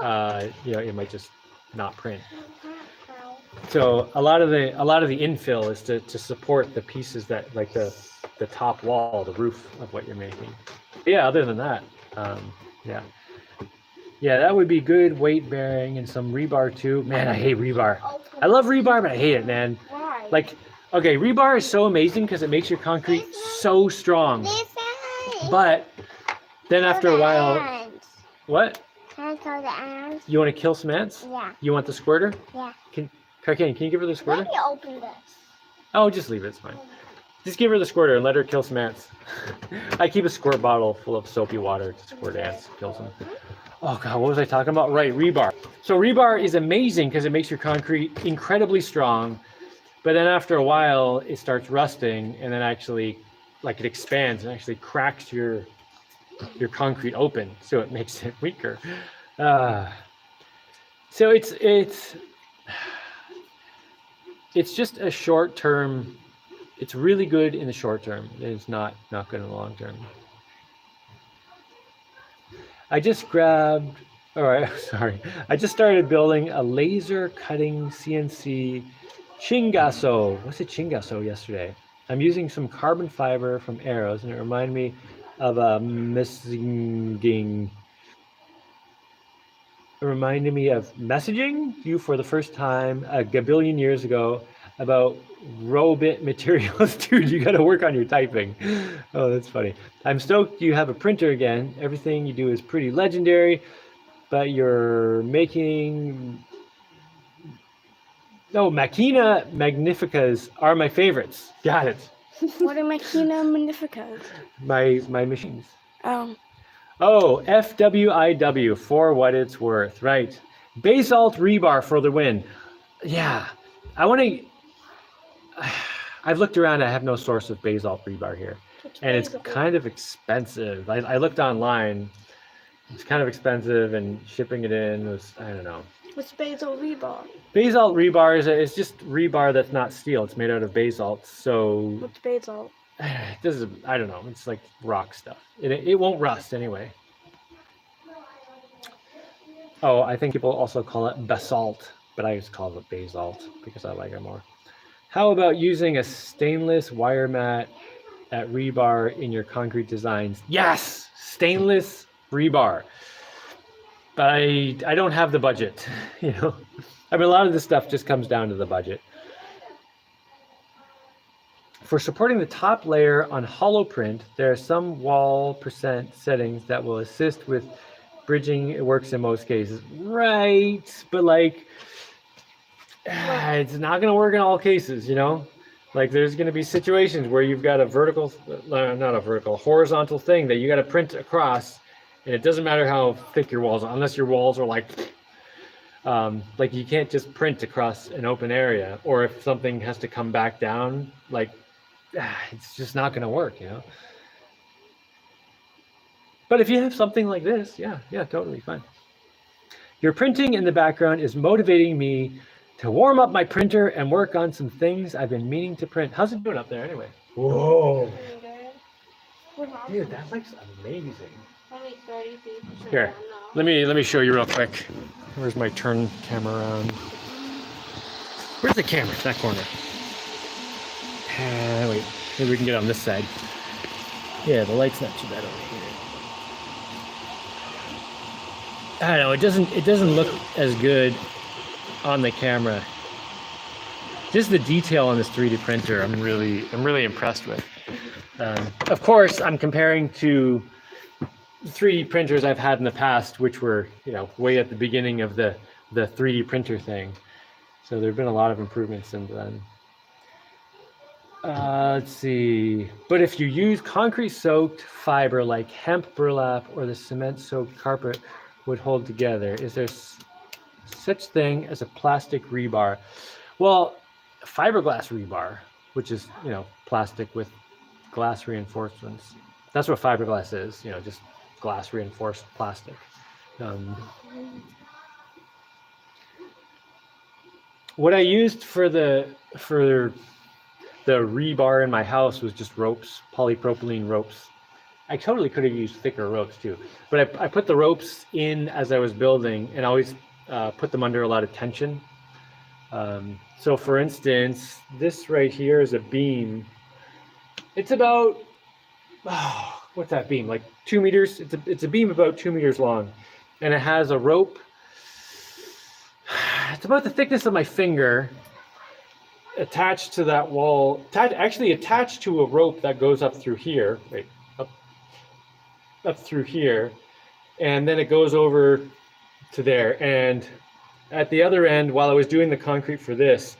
A: it might just not print. So a lot of the infill is to support the pieces that, like the top wall, the roof of what you're making. Yeah, other than that, yeah, that would be good weight bearing and some rebar too. Man, I hate rebar. I love rebar, but I hate it, man.
B: Why?
A: Like, okay, rebar is so amazing because it makes your concrete so strong. But then after a while, what?
B: Can I kill the ants?
A: You want to kill some ants?
B: Yeah.
A: You want the squirter?
B: Yeah.
A: Can you give her the squirter?
B: Let me open this.
A: Oh, just leave it. It's fine. Just give her the squirter and let her kill some ants. I keep a squirt bottle full of soapy water to squirt ants, kills them. Oh God, what was I talking about? Right, rebar. So rebar is amazing because it makes your concrete incredibly strong, but then after a while it starts rusting, and then actually, like, it expands and actually cracks your concrete open, so it makes it weaker. So it's just a short term. It's really good in the short term. It's not good in the long term. I just started building a laser cutting CNC chingaso. What's a chingaso yesterday? I'm using some carbon fiber from arrows, and it reminded me of a messaging. It reminded me of messaging you for the first time a gabillion years ago about robot materials. Dude, you got to work on your typing. Oh, that's funny. I'm stoked you have a printer again. Everything you do is pretty legendary, but you're making... No, Machina Magnificas are my favorites. Got it.
B: What are Machina Magnificas?
A: My machines.
B: Oh,
A: FWIW, for what it's worth, right? Basalt rebar for the win. Yeah, I've looked around, I have no source of basalt rebar here. And it's kind of expensive. I looked online, it's kind of expensive, and shipping it in was, I don't know.
B: what's basalt rebar?
A: Basalt rebar is just rebar that's not steel. It's made out of basalt, so...
B: What's basalt?
A: This is, I don't know, it's like rock stuff. It won't rust anyway. Oh, I think people also call it basalt, but I just call it basalt because I like it more. How about using a stainless wire mat at rebar in your concrete designs? Yes, stainless rebar. But I don't have the budget, I mean, a lot of this stuff just comes down to the budget. For supporting the top layer on hollow print, there are some wall percent settings that will assist with bridging. It works in most cases. Right, but like, it's not going to work in all cases, you know? Like there's going to be situations where you've got a vertical, not a vertical, horizontal thing that you got to print across, and it doesn't matter how thick your walls are, unless your walls are like you can't just print across an open area, or if something has to come back down, like it's just not going to work, you know? But if you have something like this, yeah, totally fine. Your printing in the background is motivating me to warm up my printer and work on some things I've been meaning to print. How's it doing up there anyway? Whoa. Dude, that looks amazing.
B: Only 33%.
A: Here, let me show you real quick. Where's my turn camera around? Where's the camera? That corner. Wait, maybe we can get on this side. Yeah, the light's not too bad over here. I don't know, it doesn't look as good on the camera. Just the detail on this 3D printer, I'm really impressed with. Of course, I'm comparing to 3D printers I've had in the past, which were, you know, way at the beginning of the 3D printer thing. So there have been a lot of improvements since then. Let's see. But if you use concrete-soaked fiber like hemp burlap or the cement-soaked carpet would hold together, is there such thing as a plastic rebar? Well, fiberglass rebar, which is, you know, plastic with glass reinforcements. That's what fiberglass is, you know, just glass reinforced plastic. What I used for the rebar in my house was just ropes, polypropylene ropes. I totally could have used thicker ropes too, but I put the ropes in as I was building, and always put them under a lot of tension. So for instance, this right here is a beam. It's about, what's that beam? Like 2 meters? It's a beam about 2 meters long, and it has a rope. It's about the thickness of my finger, attached to that wall, actually attached to a rope that goes up through here, right, up through here, and then it goes over to there. And at the other end, while I was doing the concrete for this,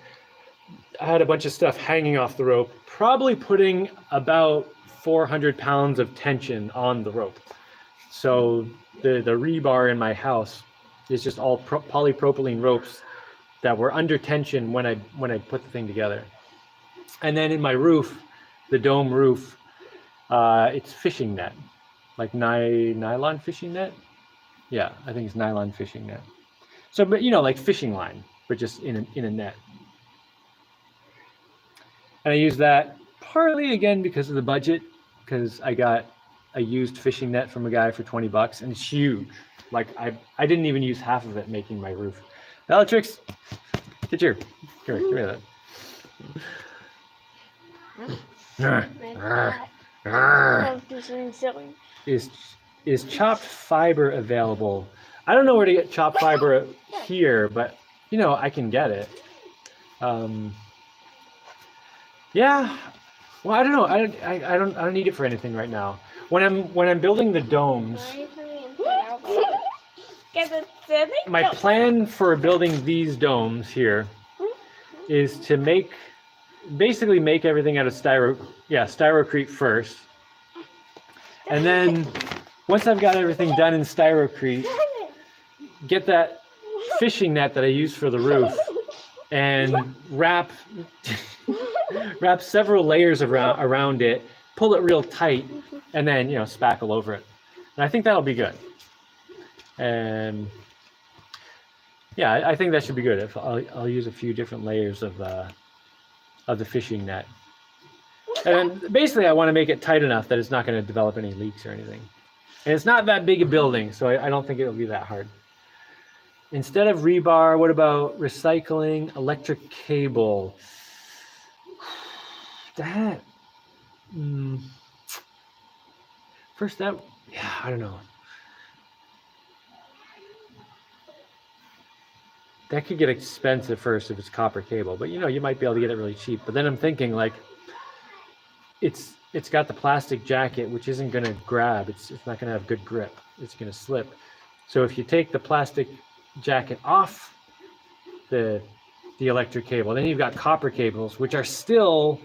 A: I had a bunch of stuff hanging off the rope, probably putting about 400 pounds of tension on the rope. So the rebar in my house is just all polypropylene ropes that were under tension when I put the thing together. And then in my roof, the dome roof, it's fishing net, like nylon fishing net. Yeah, I think it's nylon fishing net. So, but you know, like fishing line, but just in a net. And I use that partly again because of the budget, because I got a used fishing net from a guy for 20 bucks, and it's huge. Like I didn't even use half of it making my roof. Bellatrix, get here. Give me that. Is chopped fiber available? I don't know where to get chopped fiber here, but you know, I can get it. Yeah. Well, I don't know. I don't need it for anything right now. When I'm building the domes, my plan for building these domes here is to basically make everything out of styrocrete first, and then once I've got everything done in styrocrete, get that fishing net that I use for the roof and wrap several layers around it, pull it real tight, and then, you know, spackle over it. And I think that'll be good. And yeah, I think that should be good. If I'll use a few different layers of the fishing net. And basically I want to make it tight enough that it's not going to develop any leaks or anything. And it's not that big a building, so I don't think it'll be that hard. Instead of rebar, what about recycling electric cable? That, first that, yeah, I don't know. That could get expensive first if it's copper cable, but you know, you might be able to get it really cheap. But then I'm thinking, like, it's got the plastic jacket, which isn't going to grab. It's not going to have good grip. It's going to slip. So if you take the plastic jacket off the electric cable, then you've got copper cables, which are still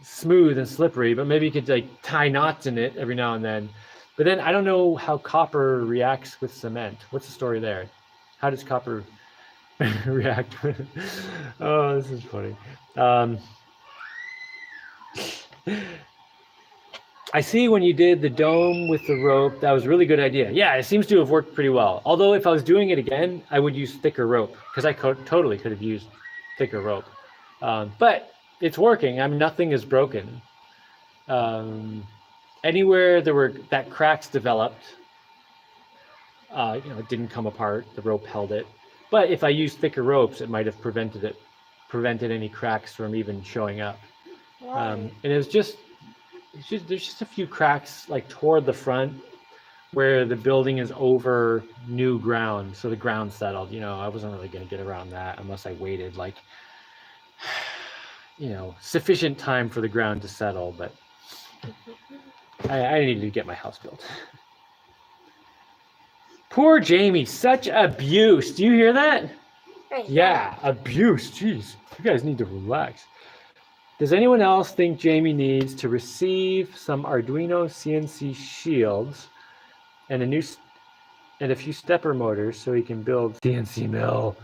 A: smooth and slippery, but maybe you could like tie knots in it every now and then. But then I don't know how copper reacts with cement. What's the story there? How does copper react? Oh, this is funny. I see when you did the dome with the rope, that was a really good idea. Yeah, it seems to have worked pretty well. Although if I was doing it again, I would use thicker rope because I totally could have used thicker rope. But it's working. I mean, nothing is broken. Anywhere that cracks developed, it didn't come apart. The rope held it. But if I used thicker ropes, it might have prevented any cracks from even showing up. And there's just a few cracks like toward the front where the building is over new ground, so the ground settled. I wasn't really going to get around that unless I waited like sufficient time for the ground to settle. But I needed to get my house built. Poor Jaimie, such abuse. Do you hear that? Yeah, abuse. Jeez, you guys need to relax. Does anyone else think Jaimie needs to receive some Arduino CNC shields and a few stepper motors so he can build CNC mill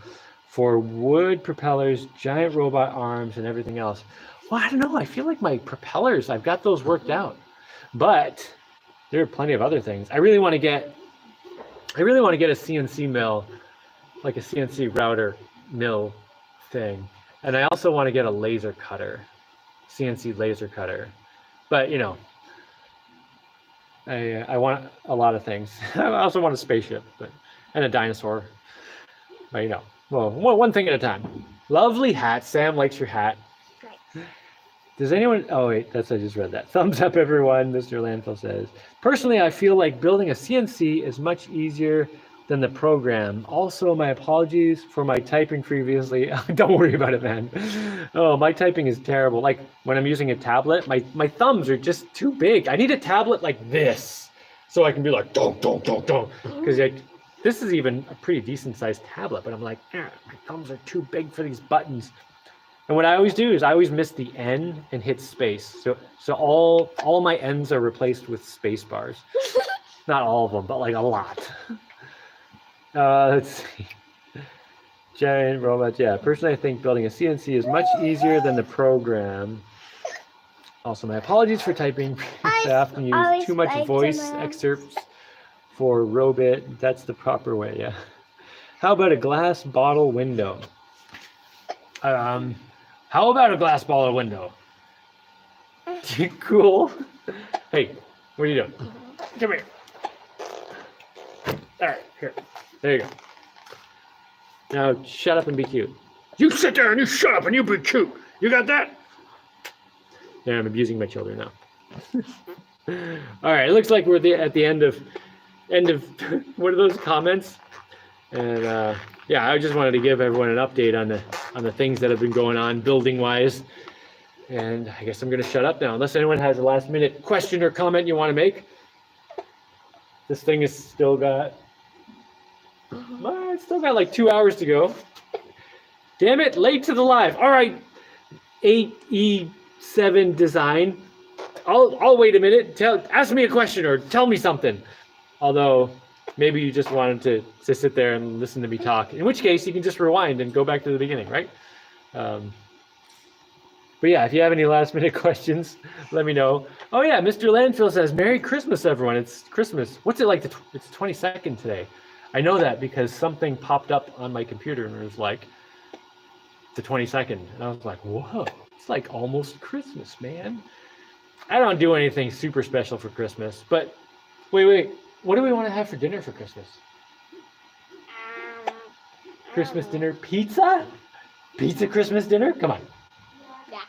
A: for wood propellers, giant robot arms, and everything else? Well, I don't know. I feel like my propellers, I've got those worked out, but there are plenty of other things. I really want to get a CNC mill, like a CNC router mill thing, and I also want to get a laser cutter. CNC laser cutter, but I want a lot of things. I also want a spaceship, and a dinosaur. But one thing at a time. Lovely hat. Sam likes your hat.
B: Nice.
A: Does anyone? Oh wait, I just read that. Thumbs up, everyone. Mr. Landfill says. Personally, I feel like building a CNC is much easier than the program. Also, my apologies for my typing previously. Don't worry about it, man. Oh, my typing is terrible. Like when I'm using a tablet, my thumbs are just too big. I need a tablet like this so I can be like, don't. Because this is even a pretty decent sized tablet, but I'm like, my thumbs are too big for these buttons. And what I always do is I always miss the N and hit space. So all my N's are replaced with space bars. Not all of them, but like a lot. Let's see. Giant robots. Yeah, personally, I think building a CNC is much easier than the program. Also, my apologies for typing. I often use too much voice excerpts for Robit. That's the proper way, yeah. How about a glass bottle window? How about a glass bottle window? Cool. Hey, what are you doing? Come here. All right, here. There you go. Now shut up and be cute. You sit there and you shut up and you be cute. You got that? Yeah, I'm abusing my children now. All right, it looks like we're at the end of one of those comments. And I just wanted to give everyone an update on the things that have been going on building wise. And I guess I'm going to shut up now, unless anyone has a last minute question or comment you want to make. This thing has still got. It's still got like 2 hours to go. Damn it, late to the live. All right, 8E7 design. I'll wait a minute. Ask me a question or tell me something. Although maybe you just wanted to sit there and listen to me talk. In which case you can just rewind and go back to the beginning, right? But yeah, if you have any last minute questions, let me know. Oh yeah, Mr. Landfill says, Merry Christmas, everyone. It's Christmas. What's it like? It's 22nd today. I know that because something popped up on my computer and it was like the 22nd. And I was like, whoa, it's like almost Christmas, man. I don't do anything super special for Christmas, but wait. What do we want to have for dinner for Christmas? Christmas dinner? Pizza? Pizza Christmas dinner? Come on.
B: Yeah.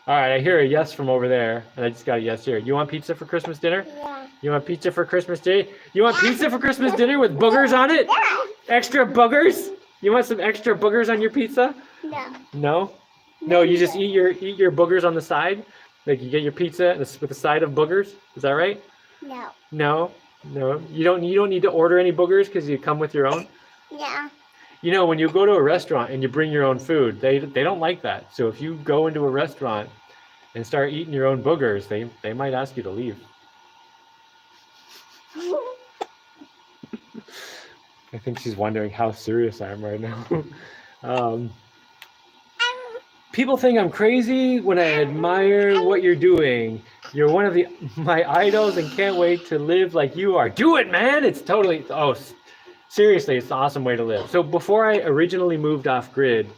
A: All right, I hear a yes from over there, and I just got a yes here. You want pizza for Christmas dinner?
B: Yeah.
A: You want pizza for Christmas Day? You want pizza for Christmas dinner with boogers on it?
B: Yeah.
A: Extra boogers? You want some extra boogers on your pizza?
B: No.
A: No? No, you just eat your boogers on the side? Like you get your pizza with a side of boogers. Is that right?
C: No.
A: No, no. You don't need to order any boogers because you come with your own.
C: Yeah.
A: You know, when you go to a restaurant and you bring your own food, they don't like that. So if you go into a restaurant and start eating your own boogers, they might ask you to leave. I think she's wondering how serious I am right now. People think I'm crazy when I admire what you're doing. You're one of my idols and can't wait to live like you are. Do it, man! It's totally, seriously, it's an awesome way to live. So before I originally moved off grid,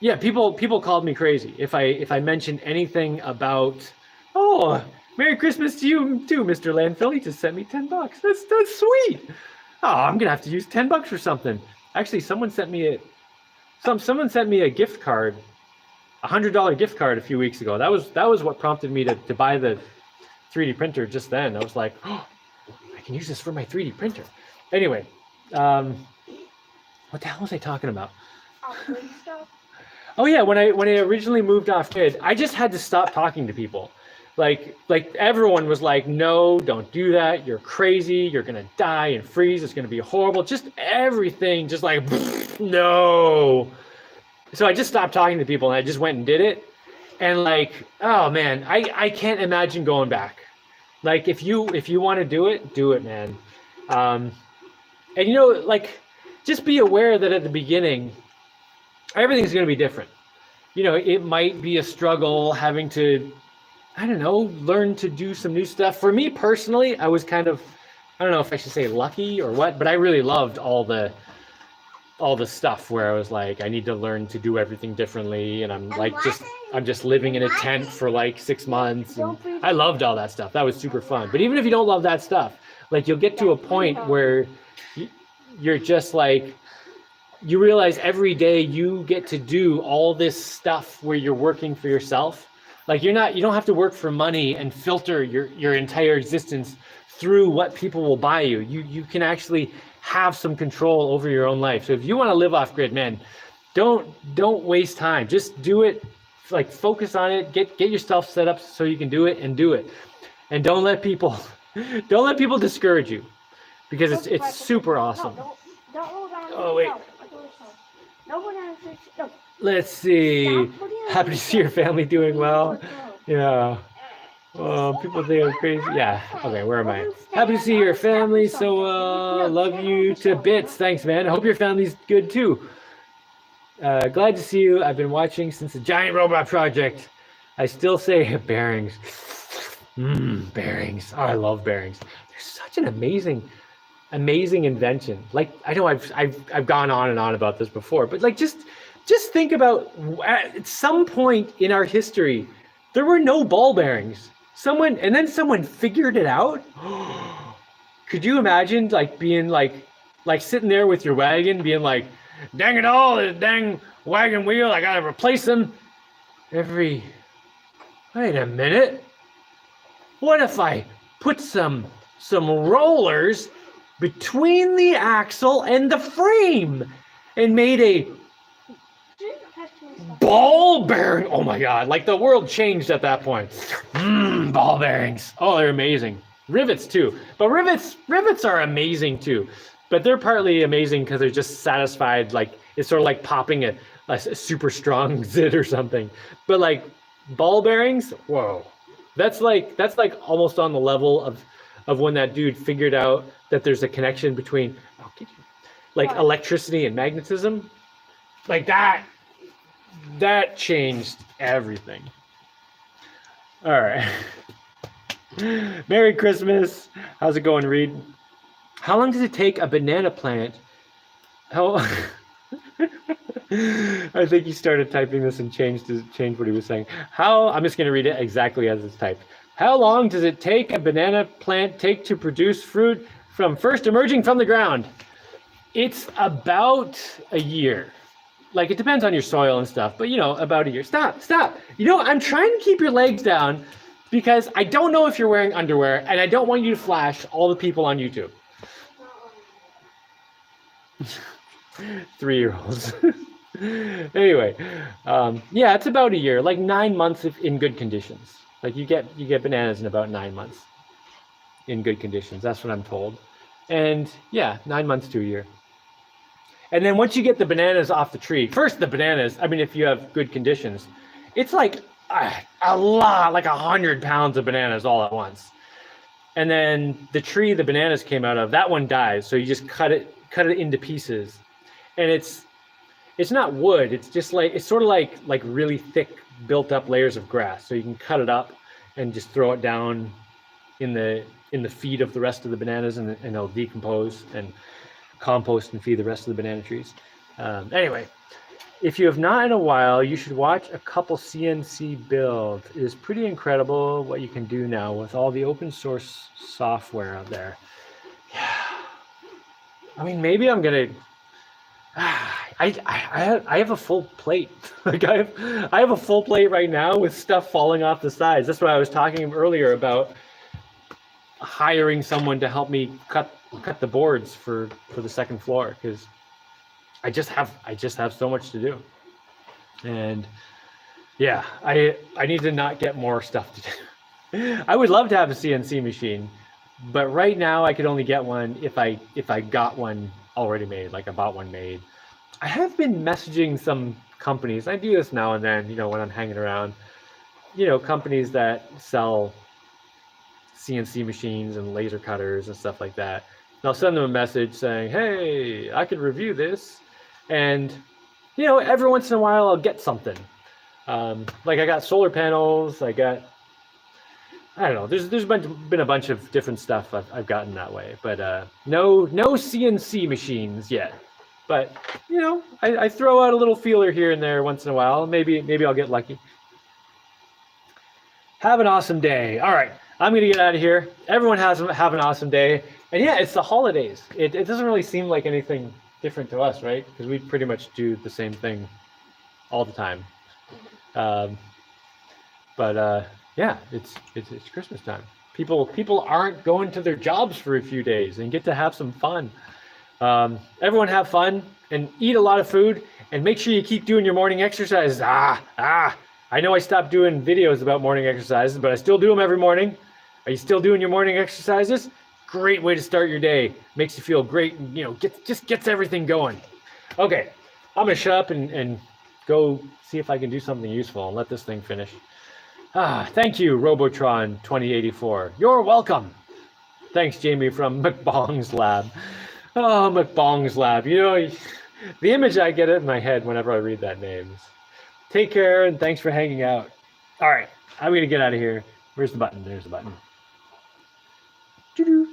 A: yeah, people called me crazy if I mentioned anything about, oh, Merry Christmas to you too, Mr. Landfill. He just sent me $10. That's sweet. Oh, I'm gonna have to use $10 for something. Actually, someone sent me a gift card, $100 gift card a few weeks ago. That was what prompted me to buy the 3D printer just then. I was like, oh, I can use this for my 3D printer. Anyway, what the hell was I talking about?
B: Stuff.
A: Oh yeah, when I originally moved off grid, I just had to stop talking to people. Like everyone was like, no, don't do that. You're crazy. You're gonna die and freeze. It's gonna be horrible. Just everything, just like no. So I just stopped talking to people and I just went and did it. And like, oh man, I can't imagine going back. Like if you want to do it, man. And you know, like, just be aware that at the beginning, everything's going to be different. You know, it might be a struggle having to, I don't know, learn to do some new stuff. For me personally, I was kind of, I don't know if I should say lucky or what, but I really loved all the stuff where I was like, I need to learn to do everything differently. And I'm just living in a tent for like 6 months. And I loved all that stuff. That was super fun. But even if you don't love that stuff, like you'll get to a point where you're just like, you realize every day you get to do all this stuff where you're working for yourself. Like you don't have to work for money and filter your entire existence through what people will buy you. You can actually have some control over your own life. So if you want to live off grid, man, don't waste time. Just do it. Like focus on it. Get yourself set up so you can do it and do it. And don't let people discourage you, because it's super awesome.
B: Don't roll down.
A: Oh wait.
B: No one has to. No.
A: Let's see. Happy to see your family doing well. Yeah. People think I'm crazy. Yeah. Okay, where am I? Happy to see your family. So love you to bits. Thanks, man. I hope your family's good too. Glad to see you. I've been watching since the Giant Robot Project. I still say bearings. Bearings. Oh, I love bearings. They're such an amazing invention. Like, I know I've gone on and on about this before, but like just think about, at some point in our history, there were no ball bearings. Someone figured it out. Could you imagine like being like sitting there with your wagon being like, dang it all, this dang wagon wheel, I gotta replace them wait a minute. What if I put some rollers between the axle and the frame and made a ball bearing? Oh my God, like the world changed at that point. Ball bearings. Oh, they're amazing. Rivets too. But rivets are amazing too. But they're partly amazing because they're just satisfied, like it's sort of like popping a super strong zit or something. But like ball bearings, whoa. That's like almost on the level of when that dude figured out that there's a connection between electricity and magnetism. Like that changed everything. All right. Merry Christmas. How's it going, Reed? How long does it take a banana plant? I think he started typing this and changed what he was saying. I'm just going to read it exactly as it's typed. How long does it take a banana plant to produce fruit from first emerging from the ground? It's about a year. Like, it depends on your soil and stuff, but about a year. Stop. I'm trying to keep your legs down because I don't know if you're wearing underwear and I don't want you to flash all the people on YouTube. 3-year-olds. Anyway, yeah, it's about a year, like 9 months if in good conditions. Like you get bananas in about 9 months in good conditions. That's what I'm told. And yeah, 9 months to a year. And then once you get the bananas off the tree, first the bananas, I mean, if you have good conditions, it's like a lot, like 100 pounds of bananas all at once. And then the tree the bananas came out of, that one dies. So you just cut it into pieces. And it's not wood. It's just like, it's sort of like really thick built up layers of grass. So you can cut it up and just throw it down in the feed of the rest of the bananas, and they'll decompose and compost and feed the rest of the banana trees. Anyway, if you have not in a while, you should watch a couple CNC build. It is pretty incredible what you can do now with all the open source software out there. Yeah. I mean, maybe I'm gonna. I have a full plate. Like I have a full plate right now with stuff falling off the sides. That's what I was talking earlier about, hiring someone to help me cut the boards for the second floor, because I just have so much to do. And yeah, I need to not get more stuff to do. I would love to have a CNC machine, but right now I could only get one if I got one already made, like I bought one made. I have been messaging some companies. I do this now and then, when I'm hanging around, companies that sell CNC machines and laser cutters and stuff like that. And I'll send them a message saying, hey, I could review this. And, every once in a while I'll get something. Like I got solar panels, I don't know, there's been a bunch of different stuff I've gotten that way, but no CNC machines yet. But, I throw out a little feeler here and there once in a while. Maybe I'll get lucky. Have an awesome day. All right, I'm going to get out of here. Everyone have an awesome day. And yeah, it's the holidays. It doesn't really seem like anything different to us, right? Because we pretty much do the same thing all the time. But yeah, it's Christmas time. People aren't going to their jobs for a few days and get to have some fun. Everyone have fun and eat a lot of food, and make sure you keep doing your morning exercises. I know I stopped doing videos about morning exercises, but I still do them every morning. Are you still doing your morning exercises? Great way to start your day. Makes you feel great, and just gets everything going. Okay, I'm gonna shut up and go see if I can do something useful and let this thing finish. Thank you, Robotron 2084. You're welcome. Thanks, Jaimie from McBong's Lab. Oh, McBong's Lab. The image I get in my head whenever I read that name. Take care, and thanks for hanging out. All right, I'm going to get out of here. Where's the button? There's the button. Doo-doo.